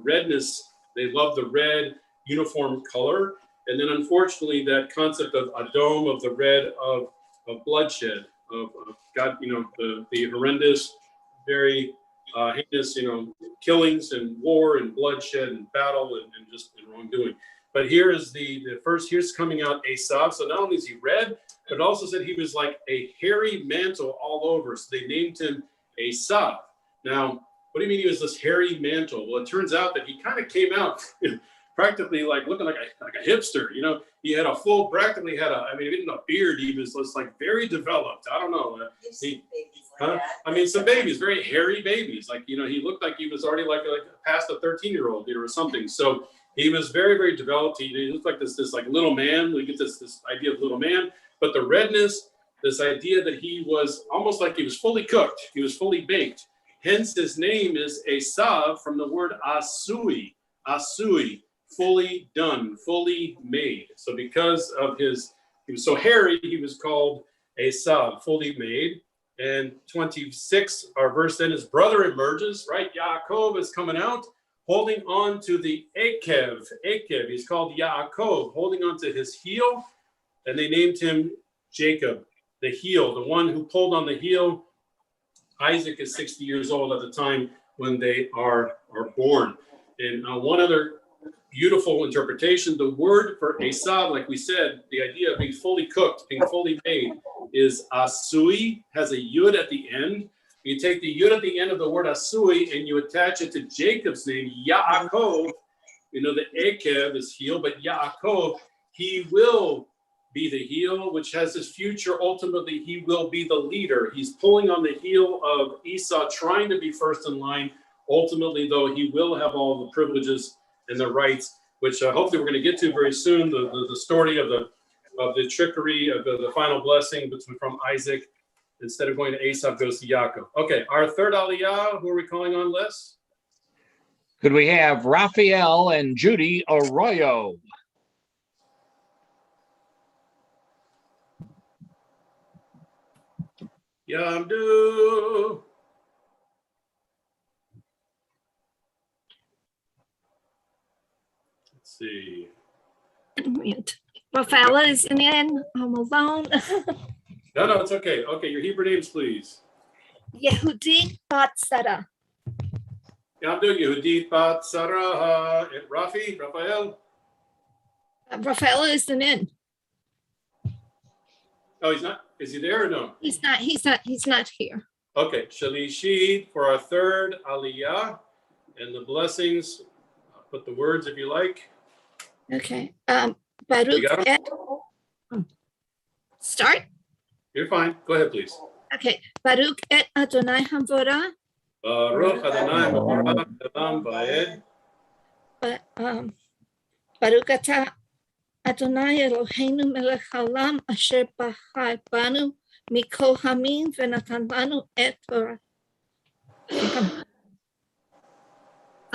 redness. They loved the red uniform color. And then unfortunately that concept of Adom, of the red of bloodshed, of God, the horrendous, very heinous, killings and war and bloodshed and battle and just wrongdoing. But here is here's coming out Esav. So not only is he red, but it also said he was like a hairy mantle all over. So they named him Esav. Now, what do you mean he was this hairy mantle? Well, it turns out that he kind of came out practically like looking like a hipster. He had he didn't have a beard. He was just like very developed. I don't know. Some babies, very hairy babies. Like, he looked like he was already like past a 13-year-old or something. So he was very, very developed. He looked like this like little man. We get this idea of little man, but the redness, this idea that he was almost like he was fully cooked. He was fully baked. Hence his name is Esav from the word asui, fully done, fully made. So because of he was so hairy, he was called Esav, fully made. And 26, our verse then, his brother emerges, right? Yaakov is coming out, holding on to the Ekev. He's called Yaakov, holding on to his heel. And they named him Jacob, the heel, the one who pulled on the heel. Isaac is 60 years old at the time when they are born. And one other beautiful interpretation, the word for Esav, like we said, the idea of being fully cooked, being fully made, is asui, has a yud at the end. You take the yud at the end of the word asui and you attach it to Jacob's name, Yaakov. You know, the Ekev is heel, but Yaakov, he will be the heel, which has his future. Ultimately, he will be the leader. He's pulling on the heel of Esau, trying to be first in line. Ultimately, though, he will have all the privileges and the rights, which hopefully we're going to get to very soon. The story of the trickery of the final blessing from Isaac, instead of going to Esau, goes to Yaakov. Okay, our third aliyah, who are we calling on, Les? Could we have Raphael and Judy Arroyo? Yamdu. Let's see. Raphael is in. I'm alone. No, it's okay. Okay, your Hebrew names, please. Yehudi Bat Sarah. Yamdu, Yehudit, Bat, Sarah, Raphael. Raphael isn't in. Oh, he's not. Is he there or no? He's not here. Okay, Shalishit for our third aliyah, and the blessings. I'll put the words if you like. Okay. Baruch et. Start. You're fine. Go ahead, please. Okay. Baruch et Adonai Hamvorah. Baruch Adonai Elam Va'ed. Baruch atah Adonai Eloheinu melech haolam asher bachar banu mikol hamim v'natan lanu et Torah.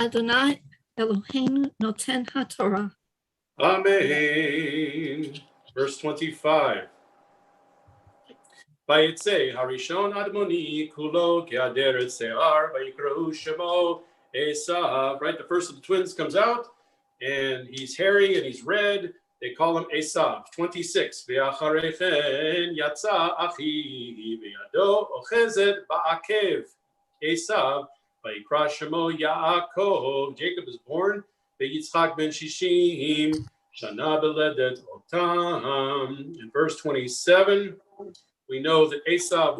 Adonai Eloheinu noten haTorah. Amen. Verse 25. Vayetze harishon admoni kulo ke'aderet se'ar vayikra'u shemo Esav. Right, the first of the twins comes out, and he's hairy and he's red. They call him Esav. 26. Ve'acharechen yatsa achi ve'yado ochezet ba'akev Esav vayikra shemo Yaakov. Jacob is born. Yitzchak ben Shishim shana beledet otam. In verse 27, we know that Esav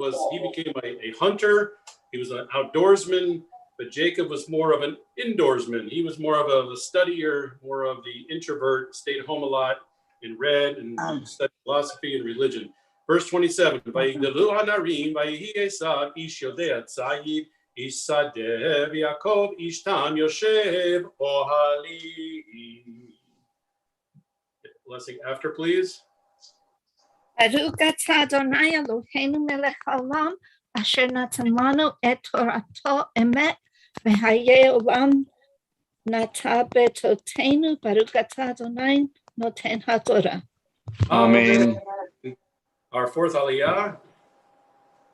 became a hunter. He was an outdoorsman, but Jacob was more of an indoorsman. He was more of a studier, more of the introvert, stayed home a lot and read and studied philosophy and religion. Verse 27, Vayigdalu hanarim vayihi Esav ish yodeh tzayid ish sadeh v'Yaakov ish tam yoshev ohali. Blessing after, please. Baruch atah Adonai Eloheinu melech haolam asher natan lanu et Torato emet v'hayeh olam nata betotenu. Baruch atah Adonai noten haTorah. Amen. Our fourth aliyah.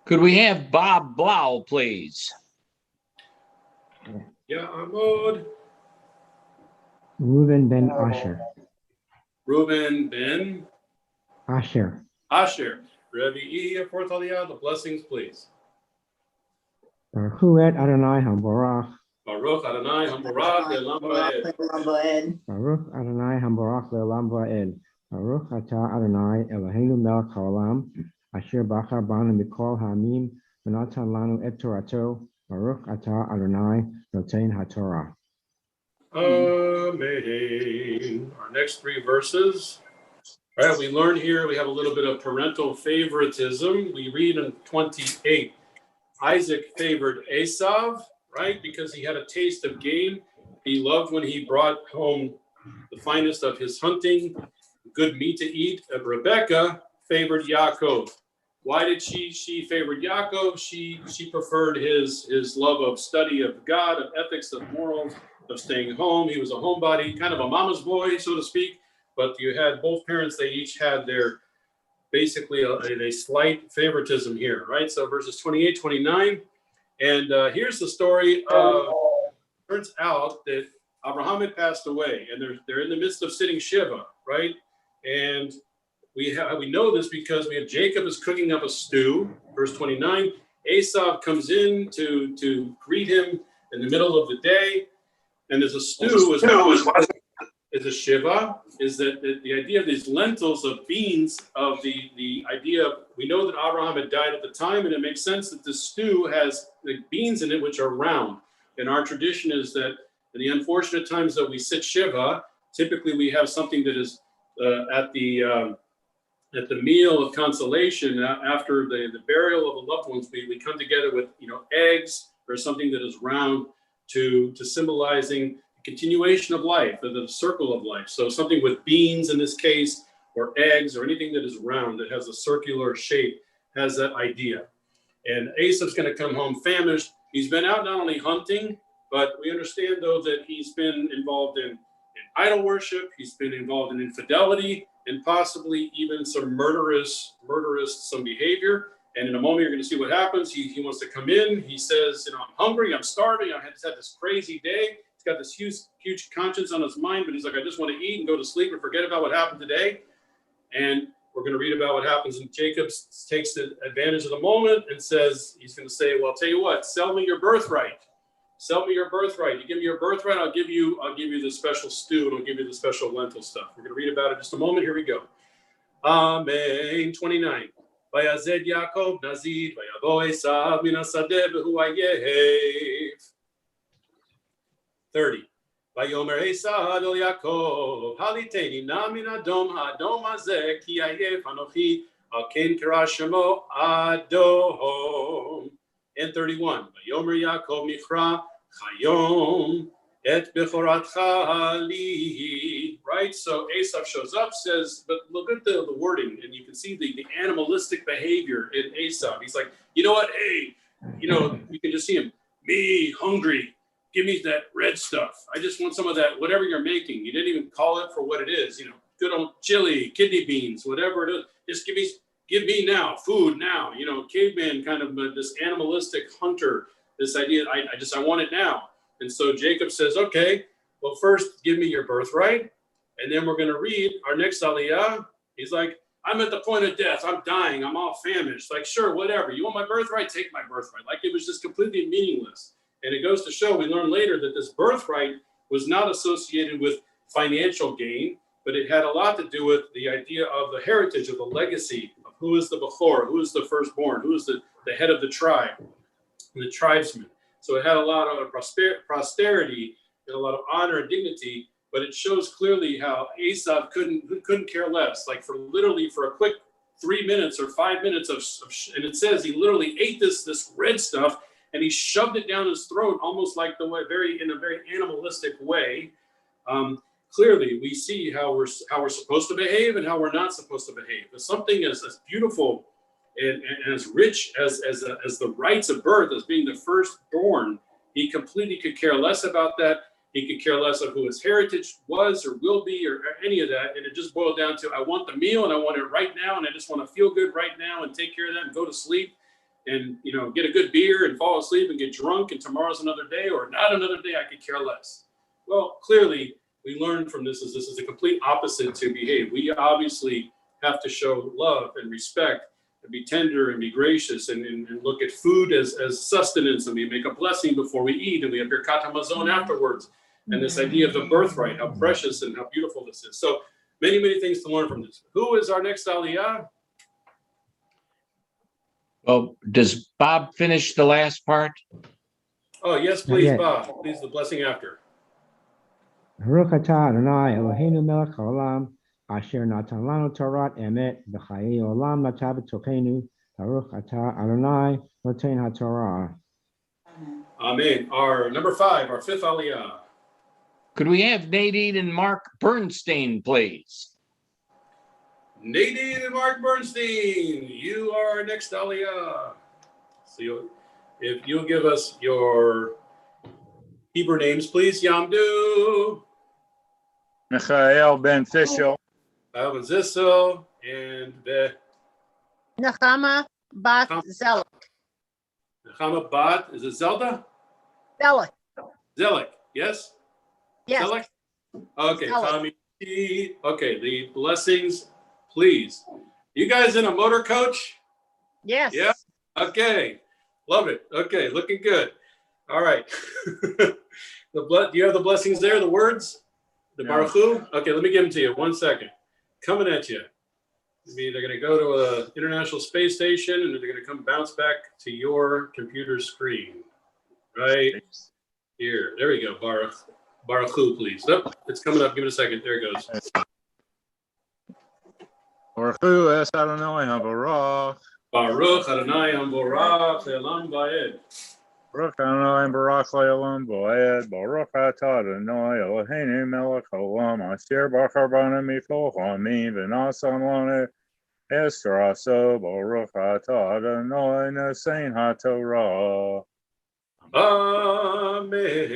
Could we have Bob Blau, please? Yeah, Amod. Reuben ben Asher. Reuben ben Asher. Revi'i, our fourth aliyah. The blessings, please. Baruch et Adonai Hamborach. Baruch Adonai Hamborach Le'olam Va'ed. Baruch Adonai Hamborach Le'olam Va'ed. Baruch atah Adonai Eloheinu melech haolam asher bachar banu mikol ha'amim v'natan lanu et Torato. Baruch atah Adonai noten haTorah. Amen. Our next three verses. All right, we learn here, we have a little bit of parental favoritism. We read in 28, Isaac favored Esav, right? Because he had a taste of game. He loved when he brought home the finest of his hunting, good meat to eat. Rebecca favored Yaakov. Why did she favored Yaakov? She preferred his love of study of God, of ethics, of morals, of staying home. He was a homebody, kind of a mama's boy, so to speak. But you had both parents, they each had their basically a slight favoritism here, right? So verses 28, 29. And here's the story of, turns out that Abraham had passed away, and they're in the midst of sitting Shiva, right? And we know this because we have Jacob is cooking up a stew, verse 29. Esau comes in to greet him in the middle of the day, and there's a stew. Is a shiva, is that the idea of these lentils of beans, of the idea of, we know that Abraham had died at the time, and it makes sense that the stew has the beans in it which are round. And our tradition is that in the unfortunate times that we sit shiva, typically we have something that is at the meal of consolation after the burial of the loved ones. We come together with eggs or something that is round to symbolizing continuation of life, the circle of life. So something with beans in this case, or eggs, or anything that is round, that has a circular shape, has that idea. And Esau's going to come home famished. He's been out not only hunting, but we understand though that he's been involved in idol worship, he's been involved in infidelity, and possibly even some murderous some behavior. And in a moment, you're going to see what happens. He wants to come in. He says, I'm hungry, I'm starving, I had this crazy day. He's got this huge conscience on his mind, but he's like, I just want to eat and go to sleep and forget about what happened today. And we're going to read about what happens. And Jacob takes the advantage of the moment and says, he's going to say, well, I'll tell you what, sell me your birthright. Sell me your birthright. You give me your birthright, I'll give you the special stew, and I'll give you the special lentil stuff. We're going to read about it in just a moment. Here we go. Amen. 29. Vayazed Yaakov Nazir, vayavo Esav min hasadeh v'hu hayev. 30. Vayomer Esav el Yaakov, haliteni na min adom ha'adom hazeh, ki hayef anochi, al ken kara shemo Adom. And 31. Vayomer Yaakov michra chayom et bechoratcha li. Right? So Esau shows up, says, but look at the wording, and you can see the animalistic behavior in Esau. He's like, you know what? Hey, you can just see him. Me, hungry. Give me that red stuff. I just want some of that, whatever you're making. You didn't even call it for what it is. Good old chili, kidney beans, whatever it is. Just give me now, food now. Caveman kind of this animalistic hunter. This idea, I want it now. And so Jacob says, okay, well, first give me your birthright. And then we're going to read our next aliyah. He's like, I'm at the point of death. I'm dying. I'm all famished. Like, sure, whatever. You want my birthright? Take my birthright. Like, it was just completely meaningless. And it goes to show, we learn later that this birthright was not associated with financial gain, but it had a lot to do with the idea of the heritage, of the legacy of who is the Bechor, who is the firstborn, who is the head of the tribe, the tribesman. So it had a lot of prosperity and a lot of honor and dignity, but it shows clearly how Esau couldn't care less. Like for a quick 3 minutes or 5 minutes and it says he literally ate this red stuff and he shoved it down his throat, almost like in a very animalistic way. Clearly, we see how we're supposed to behave and how we're not supposed to behave. But something as beautiful and as rich as the rights of birth, as being the firstborn, he completely could care less about that. He could care less of who his heritage was or will be or any of that. And it just boiled down to, I want the meal and I want it right now. And I just want to feel good right now and take care of that and go to sleep and, get a good beer and fall asleep and get drunk. And tomorrow's another day or not another day. I could care less. Well, clearly we learned from this is a complete opposite to behave. We obviously have to show love and respect and be tender and be gracious and look at food as sustenance, and we make a blessing before we eat, and we have Birkat HaMazon afterwards. And this idea of the birthright, how precious and how beautiful this is. So many, many things to learn from this. Who is our next aliyah? Well, does Bob finish the last part? Oh, yes, please, Yes. Bob. Please, the blessing after. Baruch atah Adonai Eloheinu melech haolam, asher natan lanu Torat emet b'chayei olam nata b'tochenu. Baruch atah Adonai noten haTorah. Amen. Our number 5, our 5th aliyah. Could we have Nadine and Mark Bernstein, please? Nadine and Mark Bernstein, you are next Aliyah. So if you'll give us your Hebrew names, please. Yamdu, Michael Ben Fishel, Alvin Zissel, and Nechama Bat Zelek. Nechama Bat. Is it Zelda? Zelek. Zelek, yes? Yes. Zelek? Okay, Zelek. Tommy. Okay, the blessings, please. You guys in a motor coach? Yes. Yeah. Okay. Love it. Okay, looking good. All right. Do you have the blessings there, the words? The No. Baruch Hu? Okay, let me give them to you. 1 second. Coming at you. They're going to go to an International Space Station and they're going to come bounce back to your computer screen. Right here. There we go. Baruch Hu, please. Oh, it's coming up. Give it a second. There it goes. Baruch Hu es Adonai HaBarach, Baruch Adonai Hamborach Le'olam Va'ed. Baruch Adonai Baruch Le'olam Va'ed, Baruch Atah Adonai Eloheinu Melech Haolam, Asher Bachar Banu Mikol Hamim, V'nasan Lanu Es Toraso, Baruch Atah Adonai Nesein HaTorah. Amen.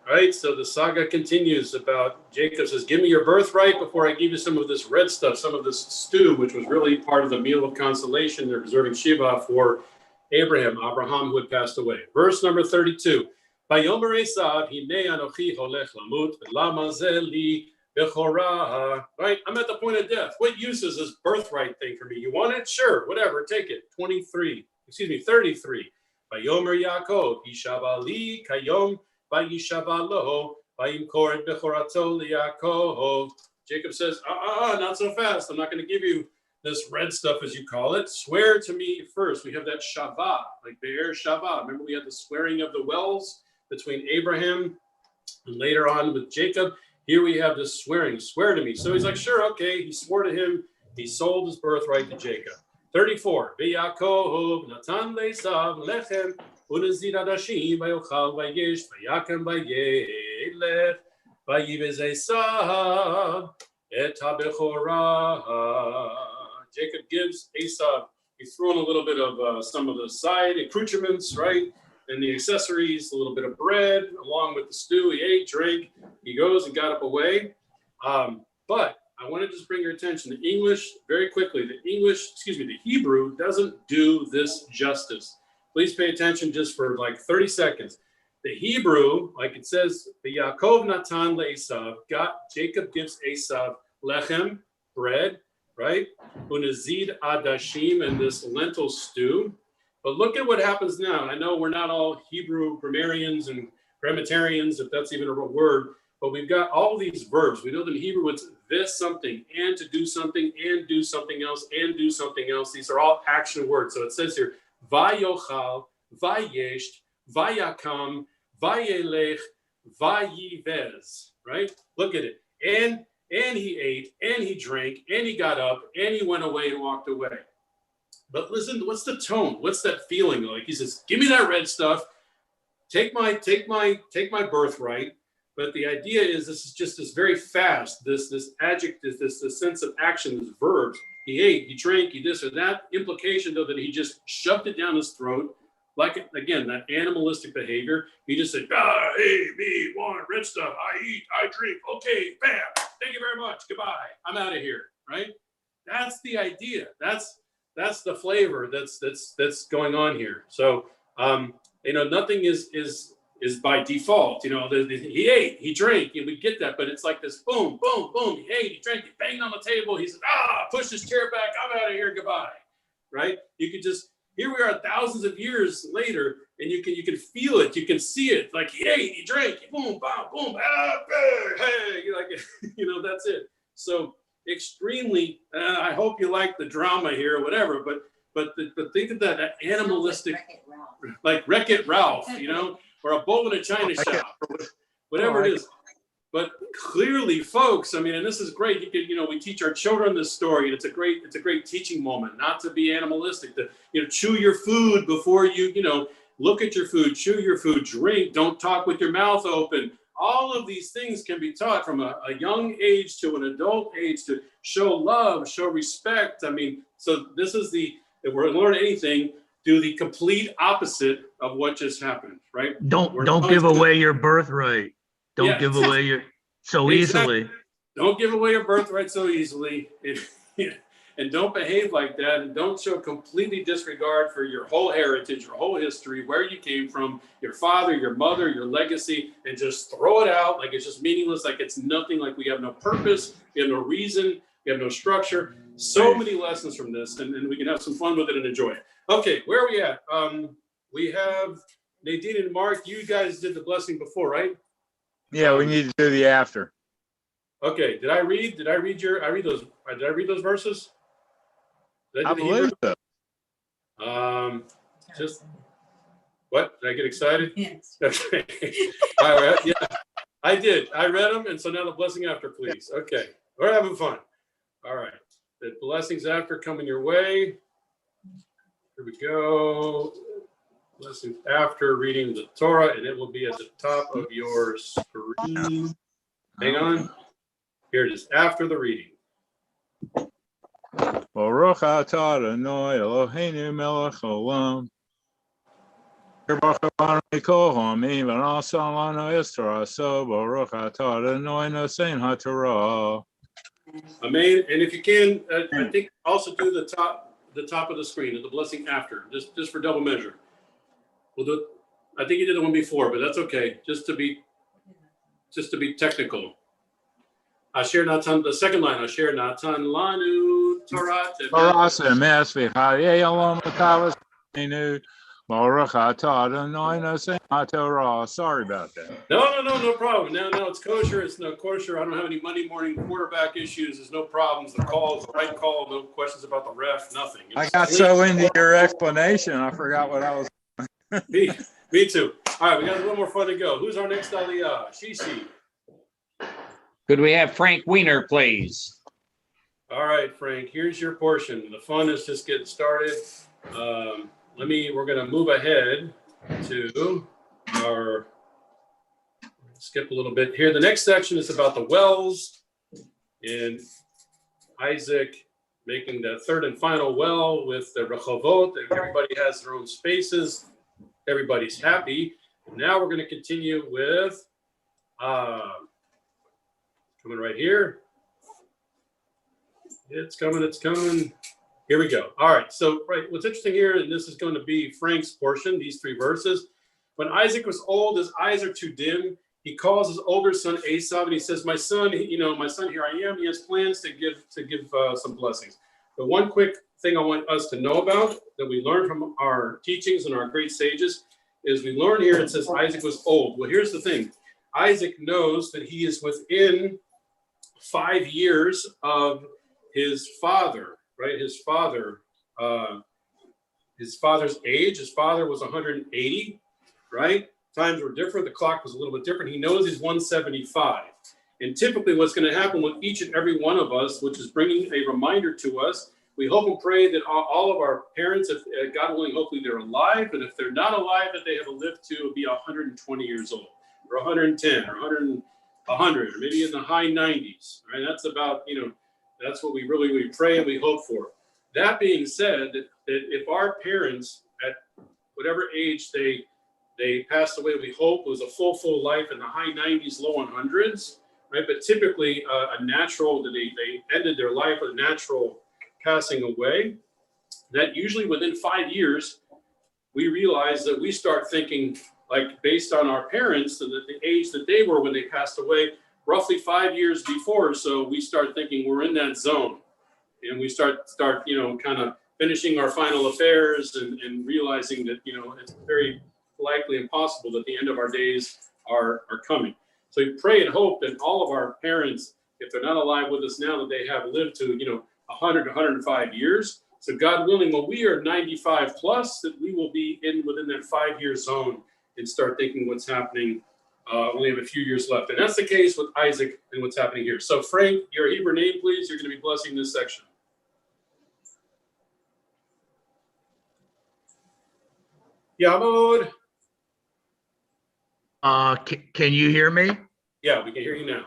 All right, so the saga continues about Jacob says, give me your birthright before I give you some of this red stuff, some of this stew, which was really part of the meal of consolation. They're preserving Shiva for Abraham who had passed away. Verse number 32. Vayomer Esav, hinei anochi holech lamut, v'lama ze li bechorah. Right, I'm at the point of death. What use is this birthright thing for me? You want it? Sure, whatever, take it. 33. Vayomer Yaakov, yishava li kayom vayishava lo, vayimkor et bechorato liYaakov. Jacob says, not so fast. I'm not going to give you this red stuff, as you call it. Swear to me first. We have that Shabbat, like Be'er Shabbat. Remember, we had the swearing of the wells between Abraham and later on with Jacob. Here we have this swearing. Swear to me. So he's like, sure, okay. He swore to him. He sold his birthright to Jacob. 34. V'Yaakov natan le'esav lechem u'nezid adashim v'yochal v'yesh v'yakem v'yelech v'yivez Esav et ha'bechorah. Jacob gives Esau, he's throwing a little bit of some of the side accoutrements, right? And the accessories, a little bit of bread, along with the stew. He ate, drank. He goes and got up away. But I want to just bring your attention. The English, very quickly, the Hebrew doesn't do this justice. Please pay attention just for like 30 seconds. The Hebrew, like it says, the Yaakov Natan le'Esav, Jacob gives Esav lechem, bread, right? Unazid adashim, and this lentil stew. But look at what happens now. I know we're not all Hebrew grammarians and grammatarians, if that's even a real word, but we've got all these verbs. We know that in Hebrew it's this something, and to do something, and do something else, and do something else. These are all action words. So it says here, vayochal, vayesht, vayakam, vayelech, vayivez, right? Look at it. And he ate, and he drank, and he got up, and he went away and walked away. But listen, what's the tone? What's that feeling like? He says, give me that red stuff. Take my birthright. But the idea is this is just this very fast, this adjective, this sense of action, this verbs. He ate, he drank, he this or that. Implication, though, that he just shoved it down his throat. Like, again, that animalistic behavior. He just said, hey, me, want red stuff. I eat, I drink. Okay, bam. Thank you very much. Goodbye. I'm out of here, right? That's the idea. That's the flavor that's going on here. So, nothing is by default. He ate, he drank, and we get that, but it's like this boom, boom, boom. He ate, he drank, he banged on the table. He said, pushed his chair back. I'm out of here. Goodbye. Right? You could just, here we are thousands of years later, and you can feel it. You can see it. Like he ate, he drank, boom, boom, boom. Hey, that's it. So extremely, I hope you like the drama here or whatever, but think of that animalistic, like Wreck-It Ralph, or a bull in a china shop, or whatever it is. But clearly, folks, and this is great. You could, we teach our children this story, and it's a great teaching moment, not to be animalistic, to, chew your food before you, look at your food, chew your food, drink, don't talk with your mouth open, all of these things can be taught from a young age to an adult age to show love, show respect. I mean, so this is if we're learning anything, do the complete opposite of what just happened, right? Don't give away your birthright. Don't give away your so Exactly. easily. Don't give away your birthright so easily. And don't behave like that. And don't show completely disregard for your whole heritage, your whole history, where you came from, your father, your mother, your legacy, and just throw it out like it's just meaningless, like it's nothing, like we have no purpose, we have no reason, we have no structure. So many lessons from this, and we can have some fun with it and enjoy it. Okay, where are we at? We have Nadine and Mark. You guys did the blessing before, right? Yeah, we need to do the after. Okay. Did I read those verses? Did I do the believe Hebrew? so. Just what? Did I get excited? Yes. Okay. All right. Yeah, I did. I read them, and so now the blessing after, please. Okay, we're having fun. All right. The blessings after coming your way. Here we go. Blessings after reading the Torah, and it will be at the top of your screen. Hang on. Here it is. After the reading. Baruch atah Adonai Eloheinu melech haolam. Baruch atah mikol ha'amim v'nasa lanu es toraso. Baruch atah Adonai nosein haTorah. Amen. And if you can, I think also do the top of the screen, the blessing after, just for double measure. We'll do it. I think you did the one before, but that's okay. Just to be technical. Asher Natan, the second line. Asher Natan Lanu Torah. Torah semes v'chayei olam l'kavos. Baruch atah Adonai nosein haTorah. Sorry about that. No problem. No, it's kosher. It's no kosher. I don't have any Monday morning quarterback issues. There's no problems. The call is the right call. No questions about the ref. Nothing. I got so into your explanation, I forgot what I was. Me too. All right, we got a little more fun to go. Who's our next Aliyah? Shishi. Could we have Frank Weiner, please? All right, Frank, here's your portion. The fun is just getting started. We're going to move ahead to our, skip a little bit here. The next section is about the wells and Isaac making the third and final well with the Rechavot. Everybody has their own spaces. Everybody's happy. Now we're going to continue with coming right here. It's coming. Here we go. All right. So, what's interesting here, and this is going to be Frank's portion, these three verses. When Isaac was old, his eyes are too dim. He calls his older son Esau, and he says, "My son, my son, here I am." He has plans to give some blessings. But one quick thing I want us to know about that we learned from our teachings and our great sages is we learn here. It says Isaac was old. Well, here's the thing. Isaac knows that he is within 5 years of his father, right? His father's age. His father was 180, right? Times were different. The clock was a little bit different. He knows he's 175. And typically what's going to happen with each and every one of us, which is bringing a reminder to us, we hope and pray that all of our parents, if God willing, hopefully they're alive, but if they're not alive, that they have lived to be 120 years old, or 110, or 100, or maybe in the high 90s, right? That's about, that's what we pray and we hope for. That being said, that if our parents at whatever age they passed away, we hope it was a full life in the high 90s, low 100s, right? But typically a natural, they ended their life with a natural passing away, that usually within 5 years, we realize that we start thinking, like based on our parents, the age that they were when they passed away, roughly 5 years before. So we start thinking we're in that zone, and we start kind of finishing our final affairs and realizing that, it's very likely and possible that the end of our days are coming. So we pray and hope that all of our parents, if they're not alive with us now, that they have lived to, 100 to 105 years. So God willing, when we are 95 plus, that we will be within that 5 year zone and start thinking what's happening. Only have a few years left. And that's the case with Isaac and what's happening here. So Frank, your Hebrew name, please. You're going to be blessing this section. Yamod. Can you hear me? Yeah, we can hear you now.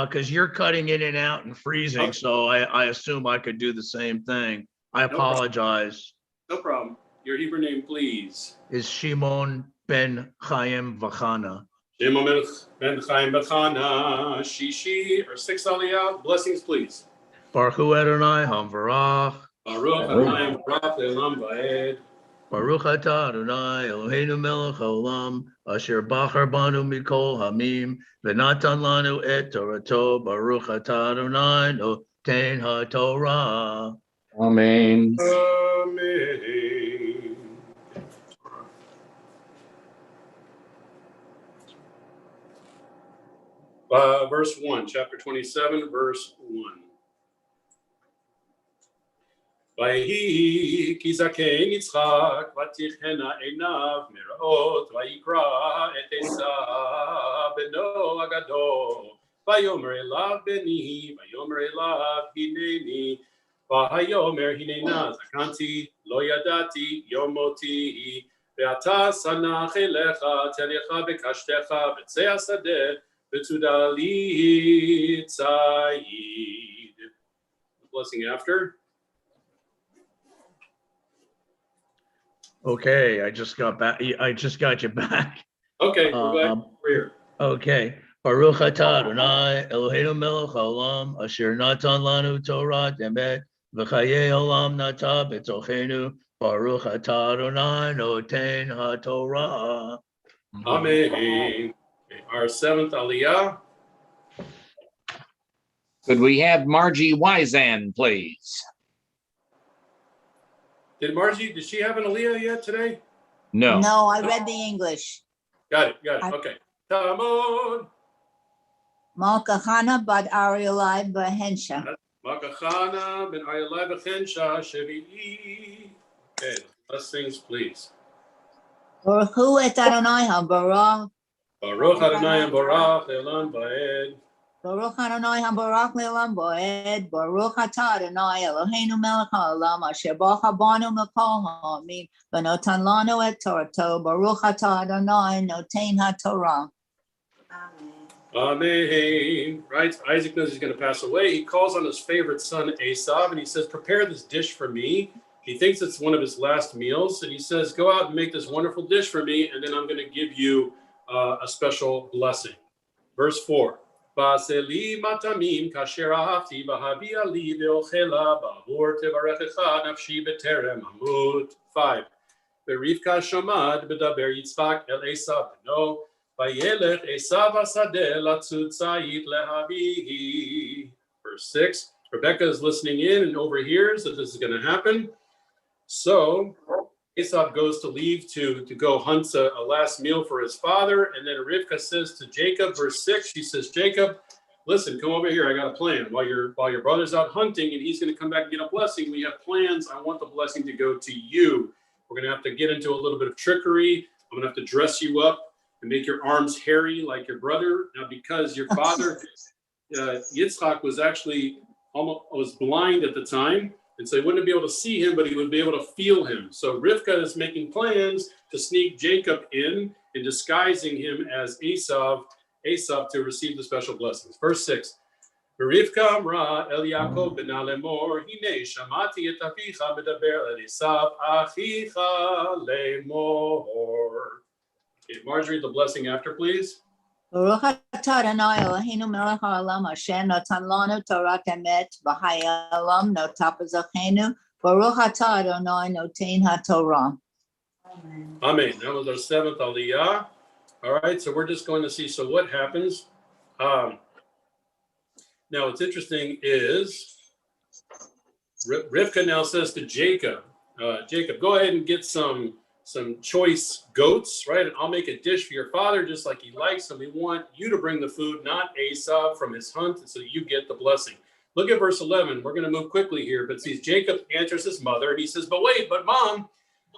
Because you're cutting in and out and freezing, Okay. so I assume I could do the same thing. I problem. apologize. No problem. Your Hebrew name, please. Is Shimon ben Chaim Vachana. Shimon ben Chaim Bechana, Shishi, or 6 Aliyah. Blessings, please. Baruch Hu Adonai Hamvarach. Baruch Adonai Baruch Le'olam Va'ed. Baruch atah Adonai Eloheinu melech haolam asher bachar banu mikol hamim v'natan lanu et torato. Baruch atah Adonai noten haTorah. Amen. Amen. Verse 1, chapter 27, verse 1. ויהי כי זקן יצחק ותכהנה עיניו מראות ויקרא את עשיו בנו הגדול ויאמר אליו בני ויאמר אליו הנני ויאמר הננה זקנתי לא ידעתי יום מותי ועתה שנח אליך תלך בקשתך בצא השדה ותודה לי ציד. Blessing after. Okay, I just got back. I just got you back. Okay, we're glad we're here. Okay. Baruch atah Adonai Eloheinu melech haolam asher natan lanu Torah emet v'chayei olam nata b'tochenu. Baruch atah Adonai noten haTorah. Amen. Okay, our 7th Aliyah. Could we have Margie Wisan, please? Did she have an Aliyah yet today? No. No, I read the English. Got it. Okay. Talmud. Malkachana bat Arielai Bahensha. Makachana ben Ayalai Bechensha Shevi'i. Okay, blessings, please. Baruch Hu et Adonai HaBarach. Baruch Adonai Baruch Le'olam Va'ed. Baruch Adonai HaBarach Le'olam Va'ed. Baruch atah Adonai Eloheinu melech haolam asher bachar banu mikol ha'amim v'notan lanu et Torato. Baruch atah Adonai noten haTorah. Amen. Right? Isaac knows he's going to pass away. He calls on his favorite son, Esav, and he says, prepare this dish for me. He thinks it's one of his last meals. And he says, go out and make this wonderful dish for me, and then I'm going to give you a special blessing. Verse 4. Ba'aseli matamim kasher ahavti v'havia li ve'ochela ba'avur tevarechecha nafshi b'terem amut. 5. Ve'rivka shamad b'daber Yitzchak el Esav b'no. Vayelech Esav hasadeh latzut tzayit lehavihi. Verse 6. Rebecca is listening in and overhears that this is going to happen. So Esav goes to leave to go hunt a last meal for his father. And then Rivka says to Jacob, verse 6, she says, Jacob, listen, come over here. I got a plan. While your brother's out hunting and he's going to come back and get a blessing, we have plans. I want the blessing to go to you. We're going to have to get into a little bit of trickery. I'm going to have to dress you up and make your arms hairy like your brother. Now, because your father, Yitzchak, was actually was blind at the time. And so he wouldn't be able to see him, but he would be able to feel him. So Rivka is making plans to sneak Jacob in and disguising him as Esav to receive the special blessings. Verse 6. Rivka amra el Yaakov ben lemor hine shamati et avicha medaber el Esav achicha lemor. Okay, Marjorie, the blessing after, please. Baruch atah Adonai Eloheinu melech haolam asher natan lanu Torah emet v'hayalam notah b'zochenu. Baruch atah Adonai noten haTorah. Amen. That was our 7th Aliyah. All right, so we're just going to see. So what happens? Now, what's interesting is Rivka now says to Jacob, Jacob, go ahead and get some choice goats, right? And I'll make a dish for your father just like he likes. And we want you to bring the food, not Esav from his hunt, so you get the blessing. Look at verse 11. We're going to move quickly here, but see, Jacob answers his mother and he says, but wait, but mom,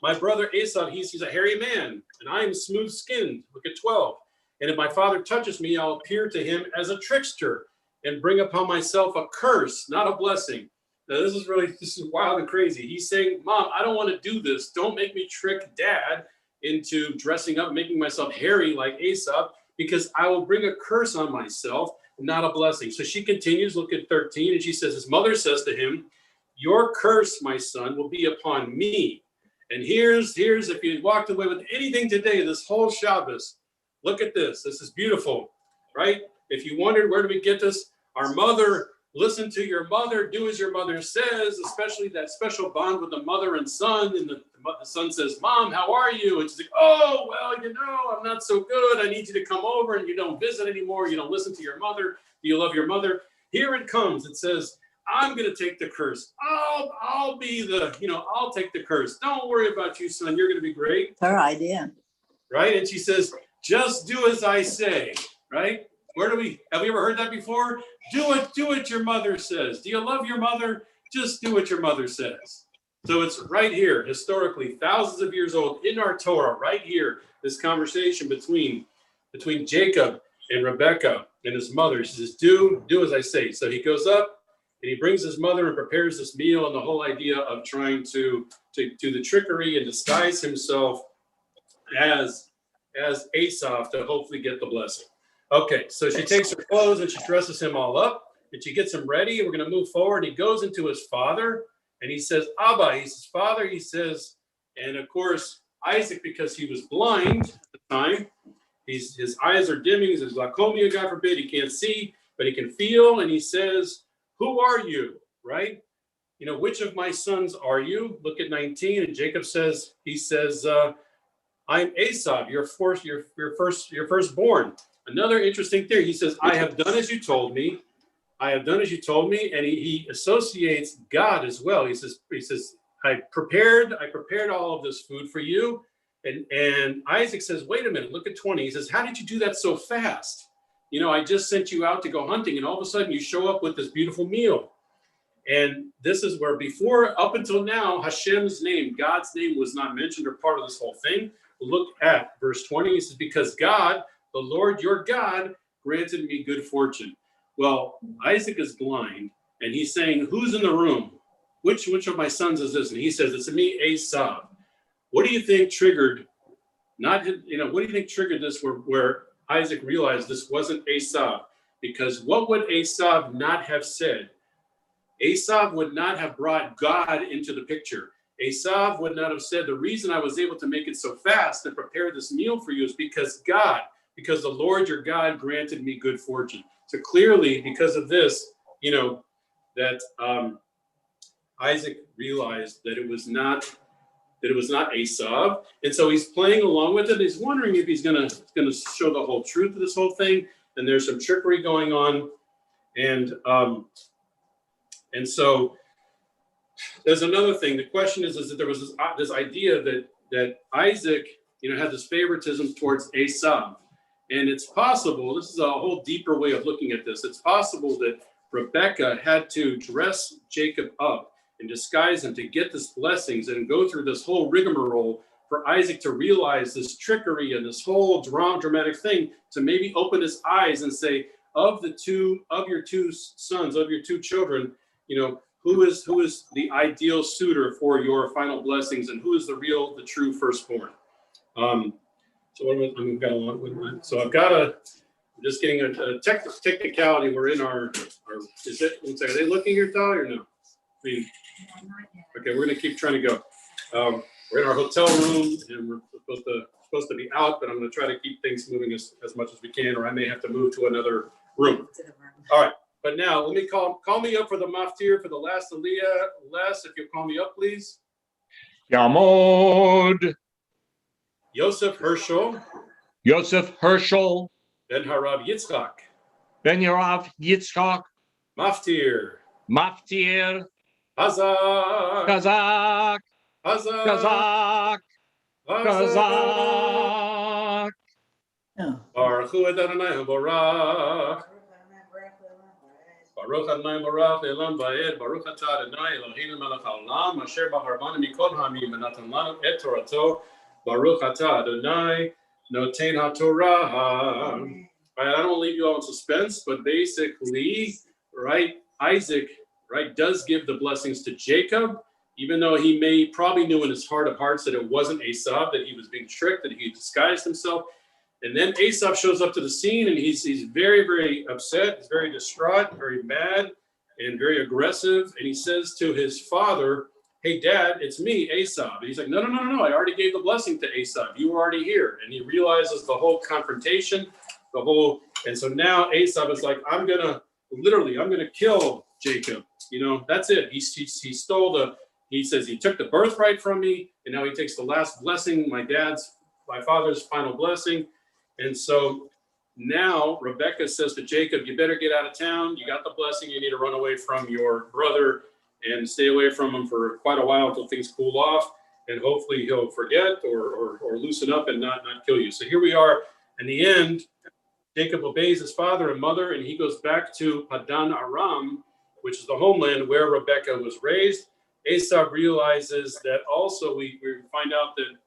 my brother Esav, he's a hairy man and I am smooth skinned. Look at 12. And if my father touches me, I'll appear to him as a trickster and bring upon myself a curse, not a blessing. Now, this is wild and crazy. He's saying, Mom, I don't want to do this. Don't make me trick Dad into dressing up, making myself hairy like Esav, because I will bring a curse on myself, not a blessing. So she continues, look at 13, and she says, his mother says to him, your curse, my son, will be upon me. And here's if you walked away with anything today, this whole Shabbos, look at this. This is beautiful, right? If you wondered where do we get this, our mother, listen to your mother, do as your mother says, especially that special bond with the mother and son. And the son says, Mom, how are you? And she's like, oh, well, I'm not so good. I need you to come over, and you don't visit anymore. You don't listen to your mother. Do you love your mother? Here it comes. It says, I'm going to take the curse. I'll be the, I'll take the curse. Don't worry about you, son. You're going to be great. Her idea. Right? And she says, just do as I say, right? Have we ever heard that before? Do what your mother says. Do you love your mother? Just do what your mother says. So it's right here, historically, thousands of years old in our Torah, right here, this conversation between Jacob and Rebekah and his mother. She says, do as I say. So he goes up and he brings his mother and prepares this meal, and the whole idea of trying to do the trickery and disguise himself as Asaph to hopefully get the blessing. Okay, so she takes her clothes and she dresses him all up, and she gets him ready, and we're going to move forward. He goes into his father, and he says, Abba, he says, Father, he says, and of course, Isaac, because he was blind at the time, his eyes are dimming, his glaucoma, God forbid, he can't see, but he can feel, and he says, who are you, right? Which of my sons are you? Look at 19, and Jacob says, I'm Esau, your firstborn. Another interesting theory. He says, I have done as you told me. And he associates God as well. He says, I prepared all of this food for you. And Isaac says, wait a minute, look at 20. He says, how did you do that so fast? I just sent you out to go hunting, and all of a sudden you show up with this beautiful meal. And this is where up until now, Hashem's name, God's name, was not mentioned or part of this whole thing. Look at verse 20. He says, because God, the Lord your God, granted me good fortune. Well, Isaac is blind, and he's saying, who's in the room? Which of my sons is this? And he says, it's me, Esau. What do you think triggered, what do you think triggered this where Isaac realized this wasn't Esau? Because what would Esau not have said? Esau would not have brought God into the picture. Esau would not have said, the reason I was able to make it so fast and prepare this meal for you is because the Lord your God granted me good fortune. So clearly, because of this, that Isaac realized that it was not Esau, and so he's playing along with it. He's wondering if he's gonna show the whole truth of this whole thing. And there's some trickery going on, and so there's another thing. The question is that there was this idea that Isaac, had this favoritism towards Esau. And it's possible, this is a whole deeper way of looking at this. It's possible that Rebekah had to dress Jacob up and disguise him to get this blessings and go through this whole rigmarole for Isaac to realize this trickery and this whole dramatic thing, to maybe open his eyes and say, of your two sons, of your two children, who is the ideal suitor for your final blessings, and who is the true firstborn? So I've got I'm just getting a technicality. We're in our is it? One second. Are they looking here, Tyler, or no? Okay, we're gonna keep trying to go. We're in our hotel room, and we're supposed to be out, but I'm gonna try to keep things moving as much as we can, or I may have to move to another room. All right, but now let me call me up for the maftir for the last aliyah. Les, if you'll call me up, please. Yamod. Yosef Herschel. Ben Harav Yitzchak. Maftir. Hazak. Baruch Hu Adonai Habarach. Baruch Adonai Barach Le'olam Va'ed. Baruch Atah Adonai Eloheinu melech haolam asher bachar banu mikol ha'amim v'natan lanu et Torato. Baruch Atah Adonai Noten HaTorah. Right, I don't want to leave you all in suspense, but basically, right, Isaac, right, does give the blessings to Jacob, even though he probably knew in his heart of hearts that it wasn't Esau, that he was being tricked, that he disguised himself. And then Esau shows up to the scene, and he's very, very upset. He's very distraught, very mad, and very aggressive. And he says to his father, "Hey, Dad, it's me, Esau." And he's like, "No, no, no, no, no. I already gave the blessing to Esau. You were already here." And he realizes the whole confrontation, and so now Esau is like, I'm gonna kill Jacob. That's it. He stole he says he took the birthright from me, and now he takes the last blessing, my father's final blessing. And so now Rebecca says to Jacob, "You better get out of town. You got the blessing. You need to run away from your brother and stay away from him for quite a while until things cool off, and hopefully he'll forget or loosen up and not kill you." So here we are. In the end, Jacob obeys his father and mother, and he goes back to Padan Aram, which is the homeland where Rebecca was raised. Esau realizes that also we find out that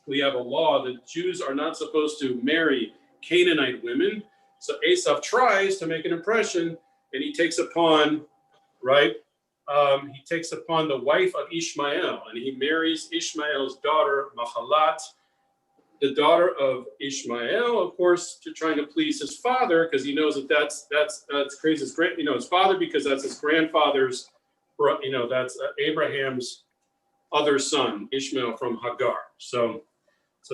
we have a law that Jews are not supposed to marry Canaanite women. So Esau tries to make an impression, and he takes upon, the wife of Ishmael, and he marries Ishmael's daughter, Mahalat, the daughter of Ishmael, of course, to trying to please his father, because he knows that's crazy. His father, because that's his grandfather's, that's Abraham's other son, Ishmael from Hagar. So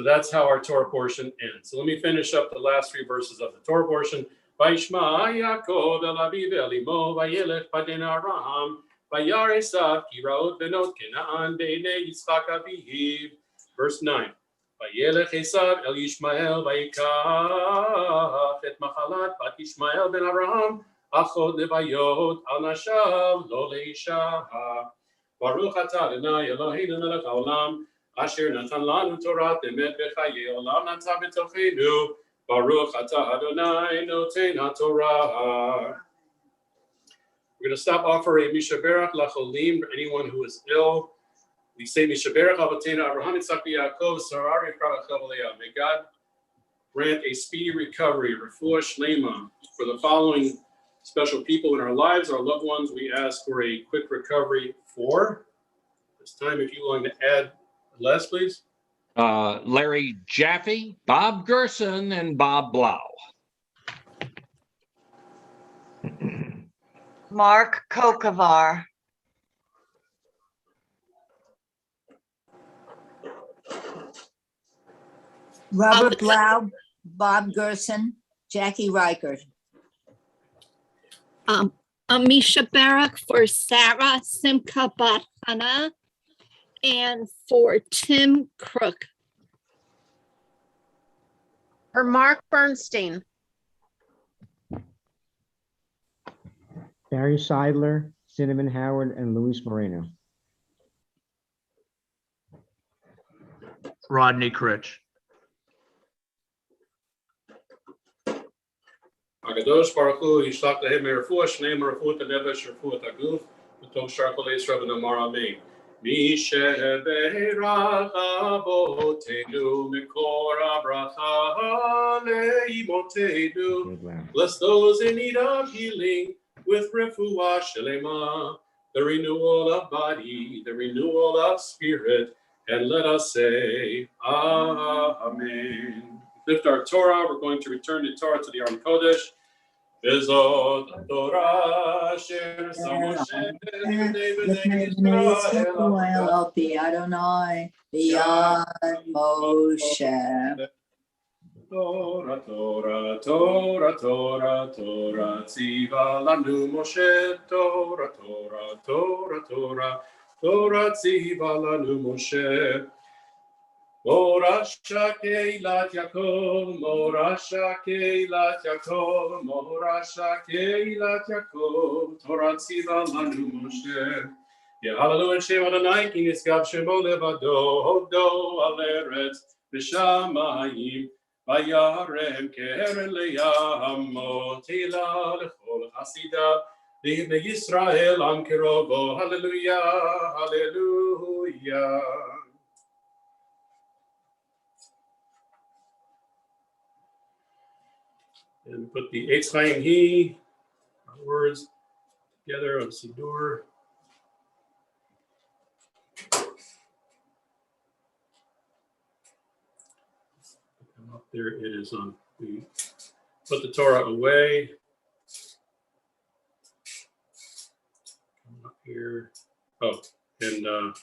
that's how our Torah portion ends. So let me finish up the last 3 verses of the Torah portion. Vayishma Yaakov el aviv el imo vayelech padan Aram vayar Esav ki raot benot Kenaan beinei Yitzchak aviv. Verse 9. Vayelech Esav el Yishmael vayikach et Machalat bat Yishmael ben Abraham achot levayot al nashav lo leisha. Baruch atah Adonai Eloheinu melech haolam asher natan lanu Torah emet b'chayei olam nata b'tochenu. Baruch atah Adonai noten haTorah. We're going to stop, offer a Mishaberach Lacholim for anyone who is ill. We say Mishaberach Avatena Abraham Yitzchak Yaakov Sarari Pralachavalea. May God grant a speedy recovery, refuah shlema, for the following special people in our lives, our loved ones. We ask for a quick recovery for this time. If you want to add less, please. Larry Jaffe, Bob Gerson, and Bob Blau. Mark Kokovar. Robert Blau, Bob Gerson, Jackie Reichert. Amisha Barak for Sarah Simcha Bat Hana, and for Tim Crook. For Mark Bernstein. Barry Seidler, Cinnamon Howard, and Luis Moreno. Rodney Critch. Hakadosh Baruch Hu yishlach lehem refuah shlema refuat hanevesh refuat haguf v'tov shar kol Yisrael v'namar amen. Misheberach avotenu mikor habracha leimotenu. Bless those in need of healing with refuah shlema, the renewal of body, the renewal of spirit, and let us say Amen. Lift our Torah. We're going to return the Torah to the Aron Kodesh. Vezot Torah asher Moshe b'nei Israel al pi Adonai b'yad Moshe. Torah, Torah, Torah, Torah, Torah, tziva lanu Moshe. Torah, Torah, Torah, Torah, Torah, tziva lanu Moshe. Morasha Keilat Yaakov, Morasha Keilat Yaakov, Morasha Keilat Yaakov, Torah tziva lanu Moshe. Yehalelu et Shem Adonai ki niskav shemo levado, hodo al eretz b'shamayim, vayarem keren leyamo, tila lechol chasida, livnei Yisrael am kerovo. Hallelujah, hallelujah. And put the Eitz Chaim He, our words together on Siddur. Up there it is on. We put the Torah away. Come up here. Oh, and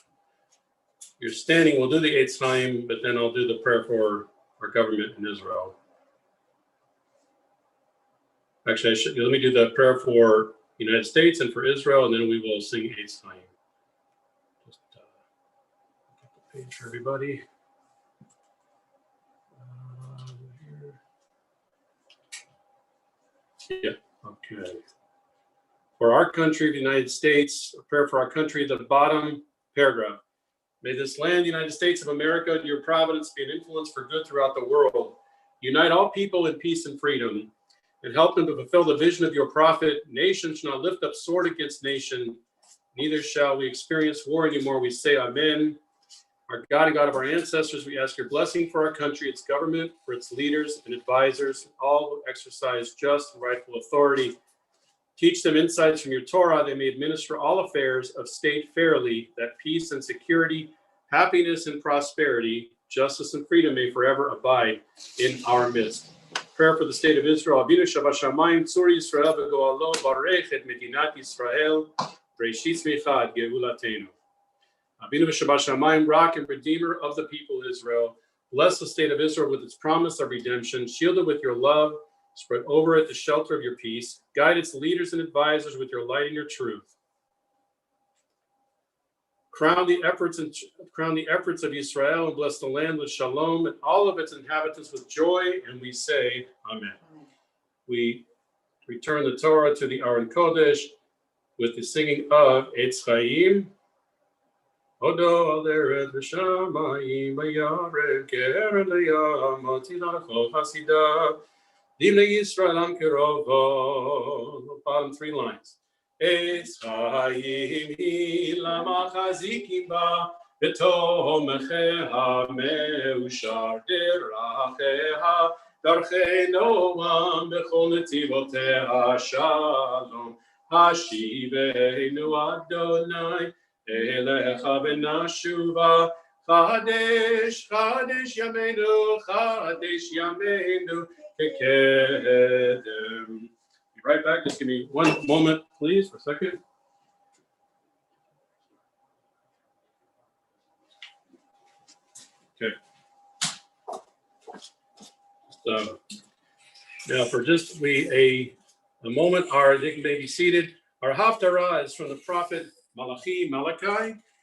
you're standing. We'll do the Eitz Chaim, but then I'll do the prayer for our government in Israel. Actually, let me do the prayer for the United States and for Israel, and then we will sing Eitz Chaim. Just get the page for everybody. Yeah, okay. For our country, the United States, a prayer for our country, the bottom paragraph. May this land, the United States of America, and your providence be an influence for good throughout the world. Unite all people in peace and freedom, and help them to fulfill the vision of your prophet. Nation shall not lift up sword against nation, neither shall we experience war anymore. We say amen. Our God and God of our ancestors, we ask your blessing for our country, its government, for its leaders and advisors, all who exercise just and rightful authority. Teach them insights from your Torah. They may administer all affairs of state fairly, that peace and security, happiness and prosperity, justice and freedom may forever abide in our midst. Prayer for the state of Israel. Avinu Shabbat Tzur Yisrael v'go'alo barech et medinat Yisrael reishit smicha ad geulatenu. Avinu Shabbat rock and redeemer of the people of Israel. Bless the state of Israel with its promise of redemption. Shield it with your love. Spread over it the shelter of your peace. Guide its leaders and advisors with your light and your truth. Crown the efforts of Israel and bless the land with shalom and all of its inhabitants with joy. And we say, Amen. We return the Torah to the Aron Kodesh with the singing of Eitz Chaim. Odo aleret v'shamayim v'yared keren leyam otila chol hasidah dimle Yisrael am kerovo. Bottom 3 lines. Eitz Chaim hi lamachazikim ba v'tomecheha meushar deracheha darchei noam b'chol netivoteha shalom hashiveinu Adonai Elecha v'nashuva Chadesh Yameinu kekedem. Be right back. Just give me one moment, please, for a second. Okay. Now, for just a moment, they can be seated. Our haftarah is from the prophet Malachi,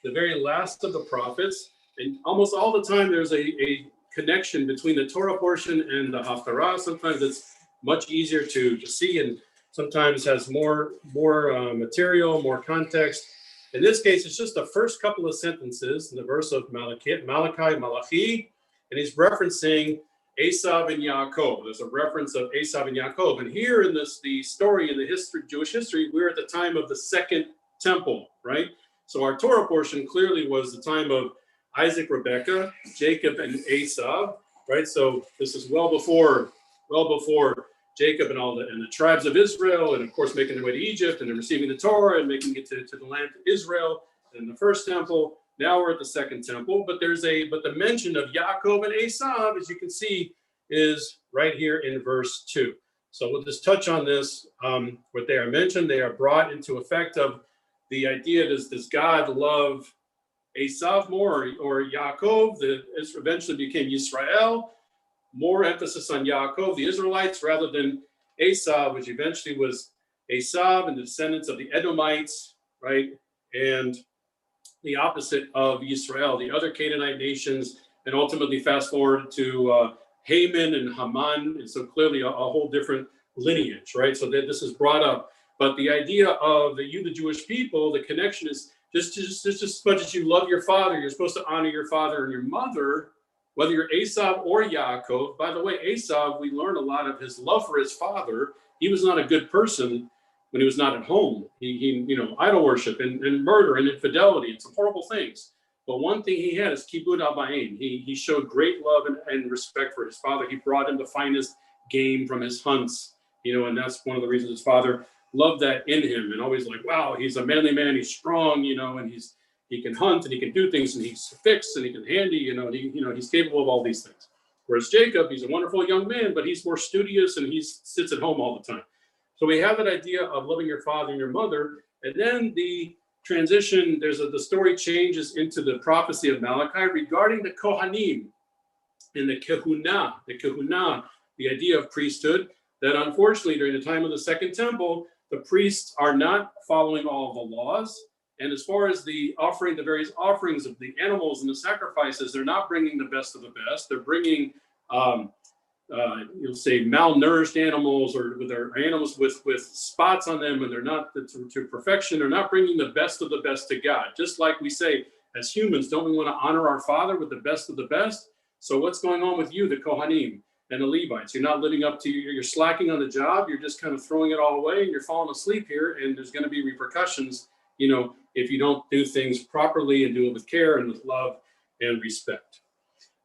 the very last of the prophets. And almost all the time there's a connection between the Torah portion and the haftarah. Sometimes it's much easier to see and sometimes has more material, more context. In this case, it's just the first couple of sentences in the verse of Malachi, and he's referencing Esav and Yaakov. There's a reference of Esav and Yaakov. And here in the story in the Jewish history, we're at the time of the second temple, right? So our Torah portion clearly was the time of Isaac, Rebekah, Jacob, and Esav, right? So this is well before Jacob and the tribes of Israel, and of course making their way to Egypt and then receiving the Torah and making it to the land of Israel and the first temple. Now we're at the second temple, but the mention of Yaakov and Esav, as you can see, is right here in verse 2. So we'll just touch on this. What they are mentioned, they are brought into effect of the idea, does God love Esav more or Yaakov? This eventually became Yisrael. More emphasis on Yaakov, the Israelites, rather than Esav, which eventually was Esav and the descendants of the Edomites, right? And the opposite of Yisrael, the other Canaanite nations, and ultimately fast forward to Haman and Haman. And so clearly a whole different lineage, right? So that this is brought up. But the idea of the Jewish people, the connection is just as much as you love your father, you're supposed to honor your father and your mother, whether you're Esav or Yaakov. By the way, Esav, we learn a lot of his love for his father. He was not a good person when he was not at home. He idol worship and murder and infidelity and some horrible things. But one thing he had is kibud abayim. He showed great love and respect for his father. He brought him the finest game from his hunts, and that's one of the reasons his father loved that in him, and always like, wow, he's a manly man, he's strong, and he can hunt and he can do things and he's fixed and he can handy, he's capable of all these things. Whereas Jacob, he's a wonderful young man, but he's more studious and he sits at home all the time. So we have that idea of loving your father and your mother, and then the transition, the story changes into the prophecy of Malachi regarding the Kohanim and the Kehunah, the idea of priesthood, that unfortunately during the time of the Second Temple, the priests are not following all of the laws. And as far as the various offerings of the animals and the sacrifices, they're not bringing the best of the best. They're bringing, you'll say, malnourished animals or with their animals with spots on them, and they're not to perfection. They're not bringing the best of the best to God. Just like we say, as humans, don't we want to honor our Father with the best of the best? So what's going on with you, the Kohanim and the Levites? You're not living up to, you're slacking on the job. You're just kind of throwing it all away, and you're falling asleep here, and there's going to be repercussions, if you don't do things properly and do it with care and with love and respect.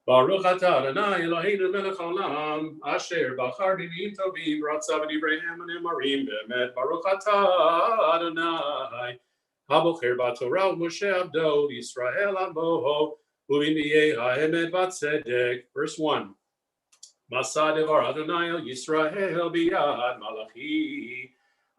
Baruch atah Adonai Eloheinu melech haolam, asher bachar b'nei tovim v'ratzav v'divreihem nemarim be'emet. Baruch atah Adonai habocher b'torah u'Moshe abdo Yisrael amo u'b'nei ha'emet v'tzedek. Verse 1. Masad devar Adonai el Yisrael biyad malachi.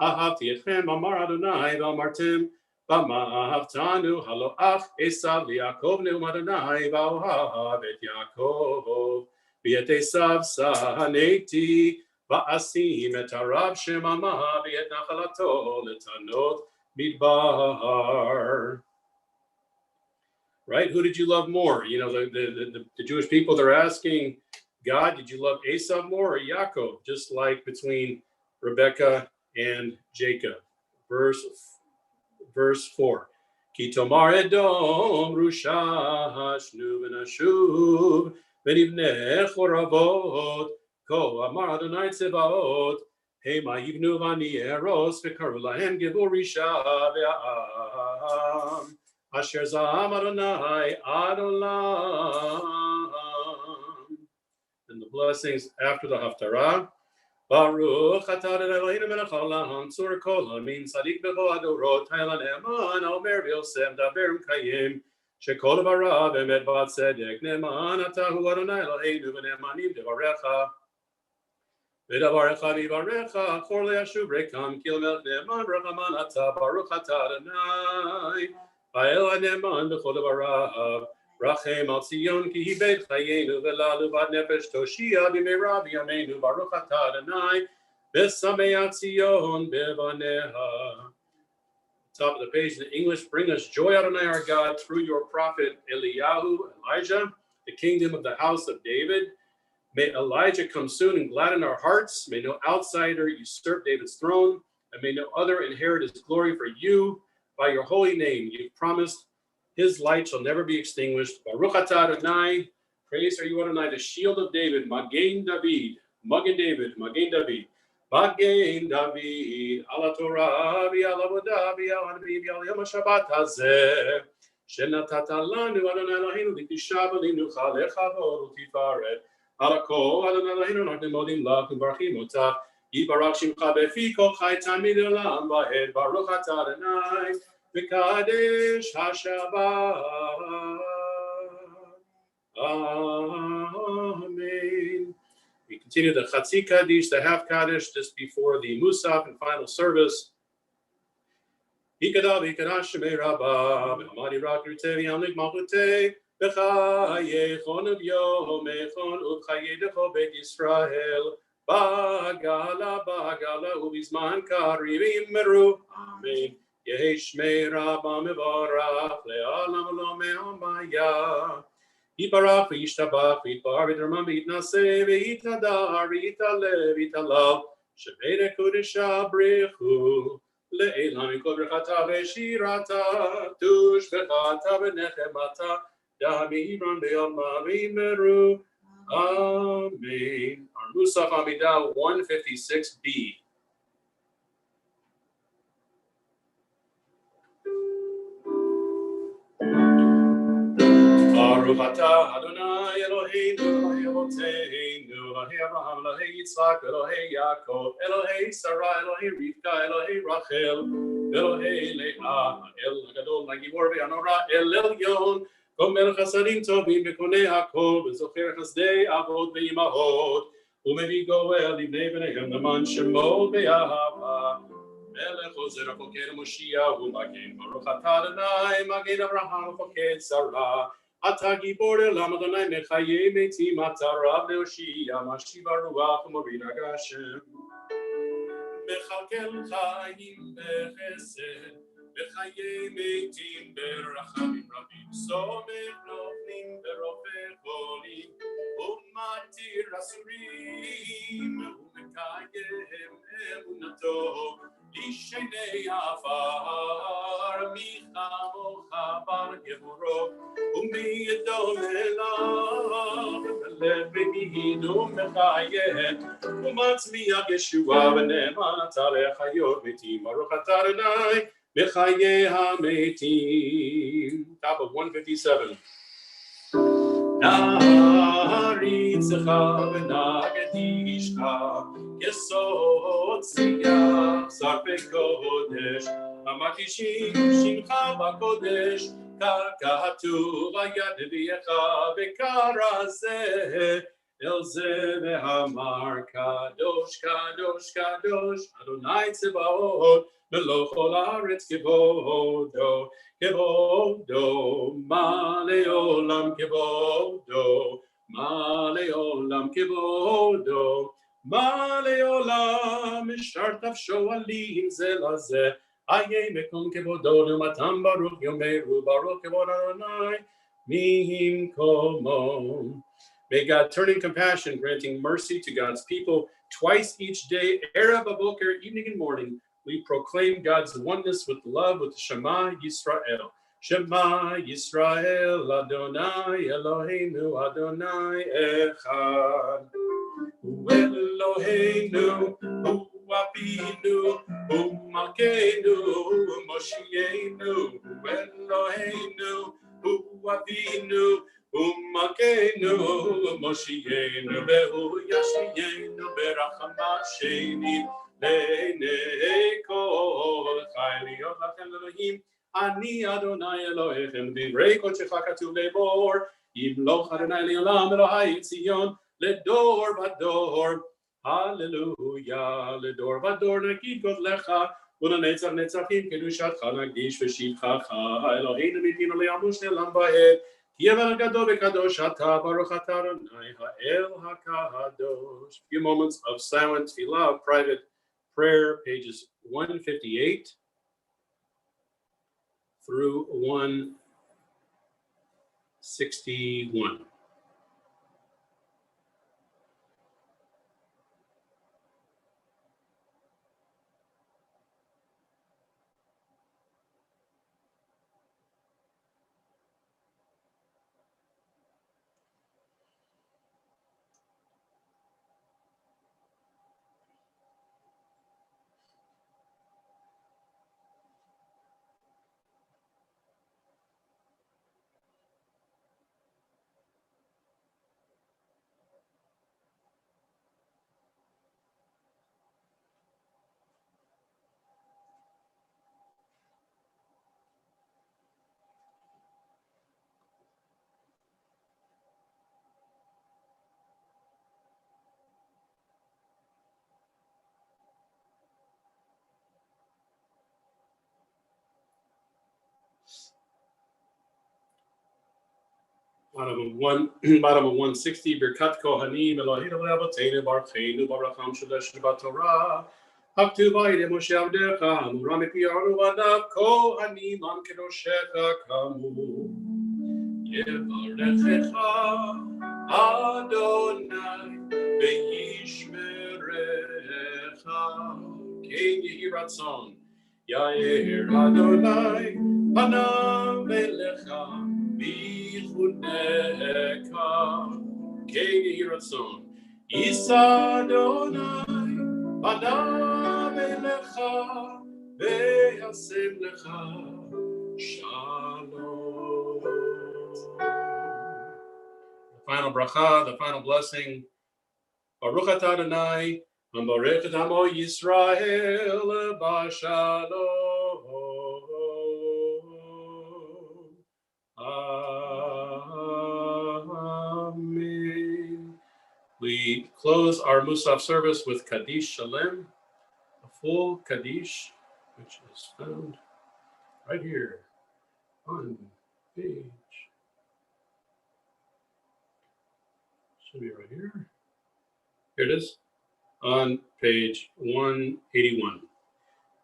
Ahavti etchem amar Adonai v'amartem B'ma'ahavtanu haloach Esav liYaakov ne'um Adonai v'ohav et Yaakov v'et Esav sahaneti v'asim et harav shemama v'et nachalato letanot midbar. Right? Who did you love more? The Jewish people, they're asking God, did you love Esav more or Yaakov? Just like between Rebekah and Jacob. Verse 4. Ki tomar Edom rushash nu v'nashuv v'nivneh choravot ko amar Adonai tzevaot hema yivnu v'ani eros v'karu lahem gevur risha v'a'am asher za'am Adonai adolam. And the blessings after the Haftarah. Baruch atah Eloheinu melech haolam tzur kol hamin tzadik b'cho adorot haylan eman omer v'yosem daber m'kayim shekol dvarav emet v'tzedek ne'eman atah hu Adonai Eloheinu v'ne'emanim devarecha v'davarecha v'yivarecha chor le'ashuv rekam kil melech ne'eman v'rachaman atah baruch atah Adonai ha'el ha'ne'eman b'cho dvarav Rachem al Zion ki hi beit chayenu v'lalu vad nefesh toshia b'meira b'yameinu baruch atah Adonai b'sameach Zion b'vaneha. Top of the page in English, bring us joy, Adonai our God, through your prophet Elijah, the kingdom of the house of David. May Elijah come soon and gladden our hearts. May no outsider usurp David's throne, and may no other inherit his glory, for you, by your holy name, you've promised his light shall never be extinguished. Baruch atah Adonai, praise are you Adonai, the shield of David, Magen David, Magen David, Magen David, Magen David, ala Torah, v'ala avodah, v'ala hanvi, v'ala yom Shabbat hazeh, shenatata lanu Adonai Eloheinu l'tishav v'linucha lechavod u'tifaret, ala kol Adonai Eloheinu אנחנו מודים לך ומברכים אותך, יתברך שמך בפי כל חי תמיד לעולם ועד, baruch atah Adonai, V'kadesh HaShabbat. Amen. We continue the Chatzi Kaddish, the half Kaddish, just before the Musaf and final service. Yikadav Yikadash Shemei Rabbah, V'hamadi Rak Yurtei V'yamlik Malchutei, V'chayechon V'yomechon U'chayedechon Beit Yisrael, Ba'agala U'bizman Kari V'yimeru. Amen. Yeshmei Rabba Mevarach Le'alam Lo Me'amaya Yiparach V'yishtabach V'yitbar V'yitramam V'yitnaseh V'yitadar V'yitaleh V'yitalav Shevei Dekudesha Brichu Le'elam Yikol Brechata V'shirata Tush V'chata V'nechemata Dami Yibran V'yalma V'yimeru. Amen. Our Musaf Amidah 156b. Baruch atah Adonai Eloheinu Elohei Avotzeinu Elohei Abraham Elohei Yitzchak Elohei Yaakov Elohei Sarah Elohei Rivka Elohei Rachel Elohei Leah El Hagadol Hagibor Ve'Hanora El Elyon גומר חסדים טובים וקונה הכל, וזוכר חסדי אבות ואימהות, ומביא גואל לבני בניהם למען שמו באהבה. מלך עוזר הפוקד מושיע ומגן, ברוך אתה אדוני מגן אברהם ופוקד שרה. אתה גיבור עולם אדוני מחיי מתים, אתה רב להושיע, משיב הרוח ומוריד הגשם. מכלכל חיים בחסד, בחיי מתים ברחמים רבים, סומך נופלים ברופא חולים, ומתיר אסורים, ומקיים אמונתו, אישני העפר, מי כמוך בר גבורו, ומי ידום אליו, בלב במינו מחייב, ומצמיח ישועה ונאמנת לחיות מתים, ברוך אתה אדוני בחיי המתים. Top of 157. נעריצך ונקדישך יסוד שיח שרפי קודש, המקישים שמך בקודש, ככתוב היד נביאך בקרא זה אל זה ואמר קדוש קדוש קדוש אדוני צבאות מלוא כל הארץ כבודו כבודו מה לעולם כבודו מה לעולם כבודו מה לעולם משרתיו שואלים זה לזה איה מקום כבודו לעומתם ברוך יאמרו ברוך כבוד אדוני ממקומו. May God turn in compassion, granting mercy to God's people twice each day, Erev Aboker, evening and morning. We proclaim God's oneness with love with Shema Yisrael. Shema Yisrael, Adonai Eloheinu, Adonai Echad. Hu Eloheinu, Hu Abinu, Hu Malkeinu, Hu Moshienu, Hu Eloheinu, Hu Abinu, Umakenu Moshienu Behu Yashmienu Berachamat Sheni Le'nei Kol Chayliot Lachem Elohim Ani Adonai Elohechem Divrei Kodeshecha Katuv Le'bor Yimloch Adonai Le'olam Elohai Tzion Ledor Vador Hallelujah Ledor Vador Nakid Godlecha ולנצח נצחים קדושתך נקדיש ושבחך אלוהינו מפינו לעמוש נעלם בעת יבל גדול וקדוש אתה ברוך אתה אדוני האל הקדוש. Few moments of silent tefillah of private prayer, pages 158 through 161. Bottom of 160, Birkat Kohanim, Eloheinu Le'avoteinu, Barucheinu, Baracham Shadash Torah, Haktu Vayde Moshe Avdecha, Amura Mipi Aru Vadav, Kohanim Am Kedoshecha Kamu, Yevarechecha Adonai, Ve'yishmerecha, Kein Yehi Ratzon, Yair Adonai, Panav Elecha, Bichuneka, Kein Yehi Ratzon, Isa Adonai, Panav Elecha, Ve'yasem Lecha, Shalom. The final bracha, the final blessing. Baruch atah Adonai, Amorech et Amo Yisrael, Bashalom. We close our Musaf service with Kaddish Shalem, a full Kaddish, which is found right here on page, should be right here. Here it is, on page 181.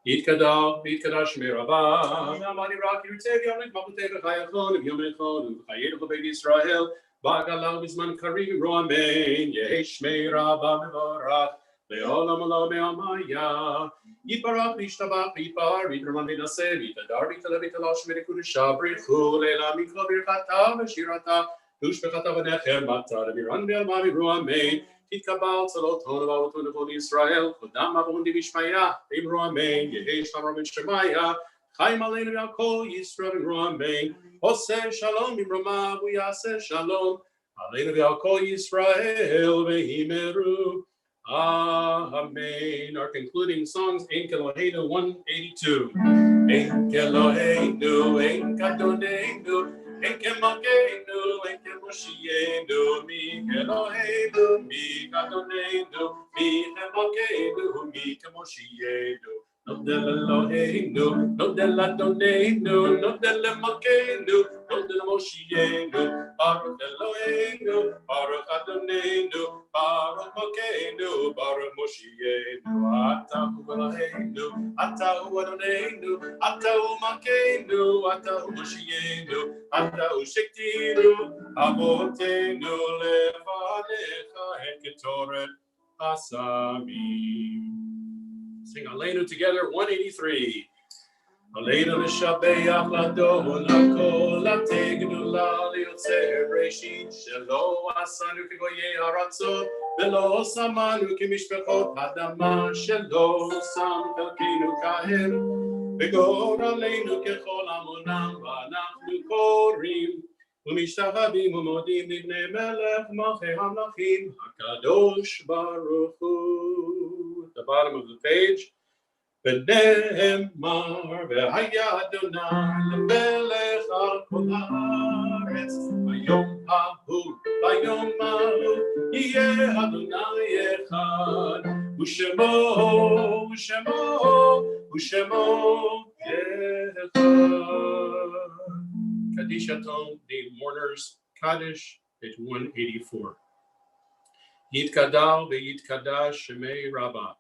Yitkadal, Yitkadash Merabah, Namani Rocky, Rutsevi, Amrit, Mapute, Chayachon, Yom Echon, Chayed, Chobed Israel, Bagalau, Bisman Karim, Roamen, Yesh Merabah, Mevorach, Leolam Olam Me'amaya, Yitbarach, Yishtabach, Yitbar, Yitraman Vinase, Yitadar, Yitalevit, Alosh, Merikurisha, Brichu, Leila, Miklo, Birchata, Veshirata, Dushbechata, Venechem, Matar, Miran, Be'amami, Roamen, Titkabal, Salot, Honava, Tunavon Israel, Kodam, Abundi, Vishmaya, Ibro, Amen, Yehesh, Amram, Shemaya, Chaim, Aleinu, Yakol, Yisrael, Amen, Hoseh, Shalom, Ibrahim, Yaseh, Shalom, Aleinu, Yakol, Yisrael, Vehimeru, Amen. Our concluding songs, Ein Keloheinu 182. Ein Keloheinu, Ein Kadoneinu, Ein Kemokeinu, Ein Kemoshienu, Mi Keloheinu, Mi Kadoneinu, Mi Kemokeinu, Mi Kemoshienu. No del Eloheinu, no del Adoneinu, no del Mokeinu, no del Moshienu, Baruch Eloheinu, Baruch Adoneinu, Baruch Mokeinu, Baruch Moshienu, Atahu Eloheinu, Atahu Adoneinu, Atahu Mokeinu, Atahu Moshienu, Atahu Shektinu, Avotenu Levanecha et Ketoret Asamim. Sing Aleinu together, 183. Aleinu l'shabeach l'adon l'kol l'tegnu l'yotzer reshit shelo asanu k'goyei haratzot v'lo samanu k'mishpechot hadama shelo sam chelkeinu kahem v'gor aleinu k'chol amonam v'anachnu korim u'mishtahabim u'modim livnei melech malchei hamlachim hakadosh baruch hu. At the bottom of the page, ונאמר והיה אדוני למלך על כל הארץ ביום ההוא יהיה אדוני אחד ושמו אחד. Kaddish Aton, the mourners, Kaddish, page 184. Yitkadal ve'yitkadash shemei Rabbah.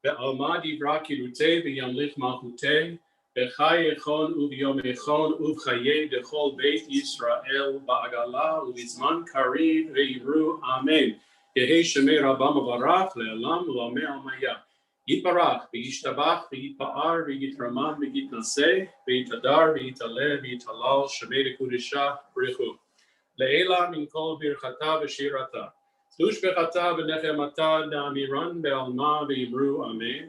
Ve'alma divra kirutei ve'yamlich malchutei ve'chai echon u'v'yom echon u'v'chayei dechol beit Yisrael ba'agala u'v'zman karim ve'yivru amen. Yehei shemei Rabbah mavarach le'alam u'lamei almaya. Yitbarach ve'yishtabach ve'yitpa'ar ve'yitraman ve'yitnaseh ve'yitadar ve'yitaleh ve'yitalal shemei dekudisha brichu. Le'ela min kol birchata ve'shirata. Tushbechata v'nechemata da'amiran be'alma ve'imru amen.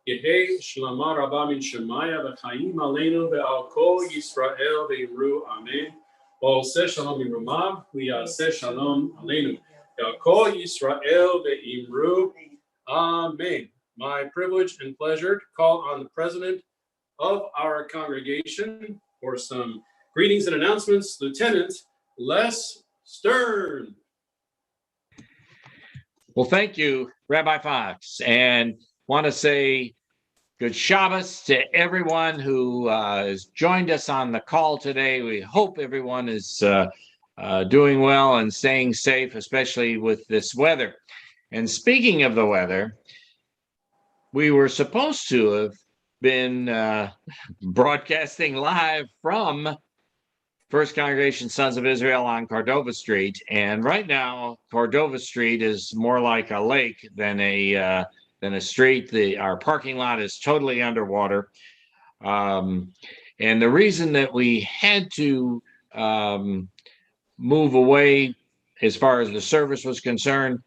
Yehei shlama rabba min shemaya v'chaim aleinu ve'al kol Yisrael ve'imru amen. V'oseh shalom imrumav v'yaseh shalom aleinu. Ve'al kol Yisrael ve'imru amen. My privilege and pleasure to call on the president of our congregation for some greetings and announcements, Lieutenant Les Stern. Well, thank you, Rabbi Fox, and want to say good Shabbos to everyone who has joined us on the call today. We hope everyone is doing well and staying safe, especially with this weather. And speaking of the weather, we were supposed to have been broadcasting live from First Congregation Sons of Israel on Cordova Street, and right now Cordova Street is more like a lake than a street. Our parking lot is totally underwater, and the reason that we had to move away, as far as the service was concerned,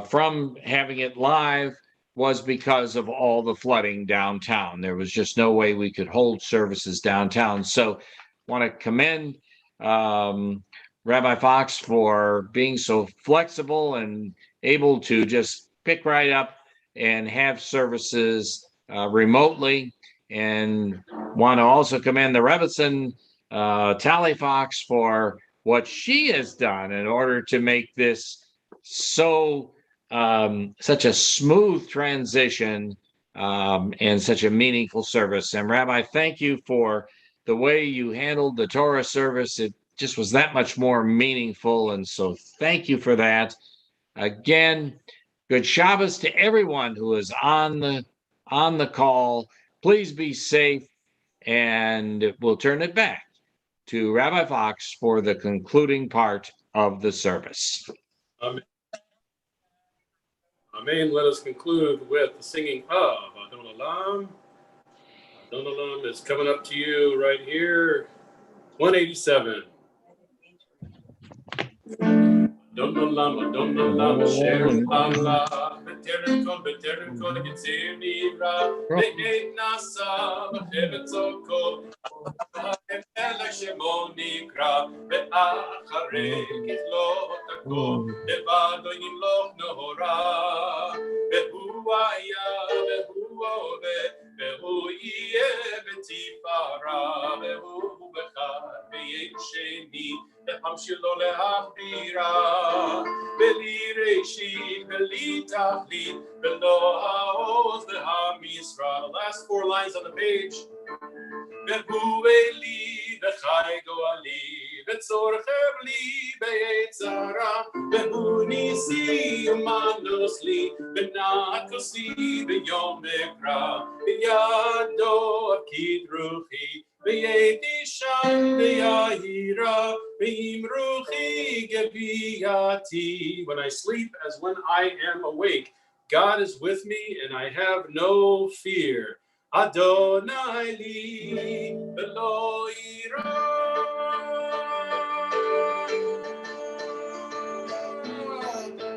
from having it live was because of all the flooding downtown. There was just no way we could hold services downtown. So want to commend Rabbi Fox for being so flexible and able to just pick right up and have services remotely. And want to also commend the Rebbetzin, Tally Fox, for what she has done in order to make this so such a smooth transition and such a meaningful service. And Rabbi, thank you for the way you handled the Torah service. It just was that much more meaningful. And so thank you for that. Again, good Shabbos to everyone who is on the call. Please be safe, and we'll turn it back to Rabbi Fox for the concluding part of the service. Amen. Amen. Let us conclude with the singing of Adon Olam. Adon Olam is coming up to you right here. 187. Adon Olam, Asher Allah, B'terem kol Yitzir Nira, Be'ed Nasa, B'chevet Zoko, Melech Shemo Nikra, Be'acharei Kitlo Tako, Levado Yimloch Nohora, Be'hu Aya, Be'hu Ove, Be'hu Yeh B'tifara, Be'hu B'chad, Be'yed Sheni, Be'ham Shilo Le'achbira, Be'li Reishit, Be'li Tachlit, Be'lo Ha'oz, Be'ham Yisra. The last 4 lines on the page. Be'hu Eli, Be'chai Goali, Be'tzorchev li, Be'etzara, Be'hu Nisi, Umanos li, Be'nakosi, Be'yom Ekra, Be'yado Akid Ruchi, Be'yedishan Be'yahira, Be'imruchi Gebiati. When I sleep as when I am awake, God is with me and I have no fear. Adonai li v'lo ira.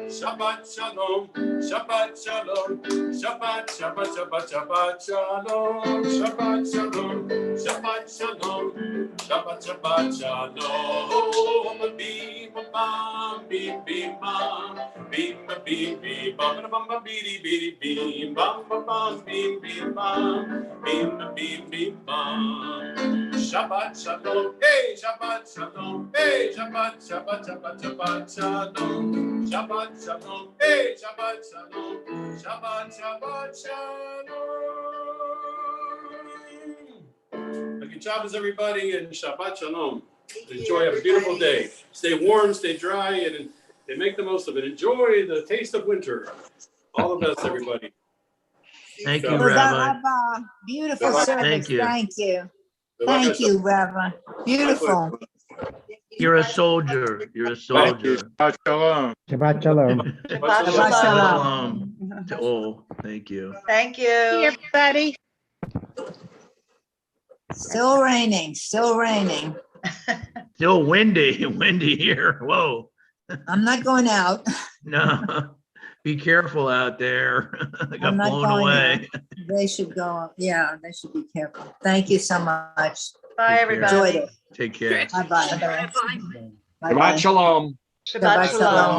Shabbat shalom, Shabbat shalom, Shabbat, Shabbat, Shabbat, Shabbat shalom, Shabbat shalom, Shabbat shalom, Shabbat, Shabbat shalom. Bim bam, bim bim bam, bim bim bim bam, bam bam bidi bidi bim, bam bam bam, bim bim bam, bim bim bim bam. Shabbat shalom, hey Shabbat shalom, hey Shabbat, Shabbat, Shabbat, Shabbat shalom, Shabbat shalom, hey Shabbat shalom, Shabbat, Shabbat shalom. Good Shabbos, everybody, and Shabbat shalom. Enjoy, have a beautiful day. Stay warm, stay dry, and make the most of it. Enjoy the taste of winter. All the best, everybody. Thank you, Thank Rabbi. Beautiful Thank service. you. Thank you. Thank you, Rabbi. Beautiful. You're a soldier. You're a Thank you. soldier. Shabbat shalom. Shabbat shalom. Shabbat Shabbat shalom. Shalom to all. Thank you. Thank See you. everybody. Still raining, still raining. Still windy, windy here. Whoa. I'm not going out. No, be careful out there. I I'm got not blown going away. They should go. Yeah, they should be careful. Thank you so much. Bye, Take care. Enjoyed everybody. it. Take care. Bye-bye. Shabbat shalom. Shabbat shalom.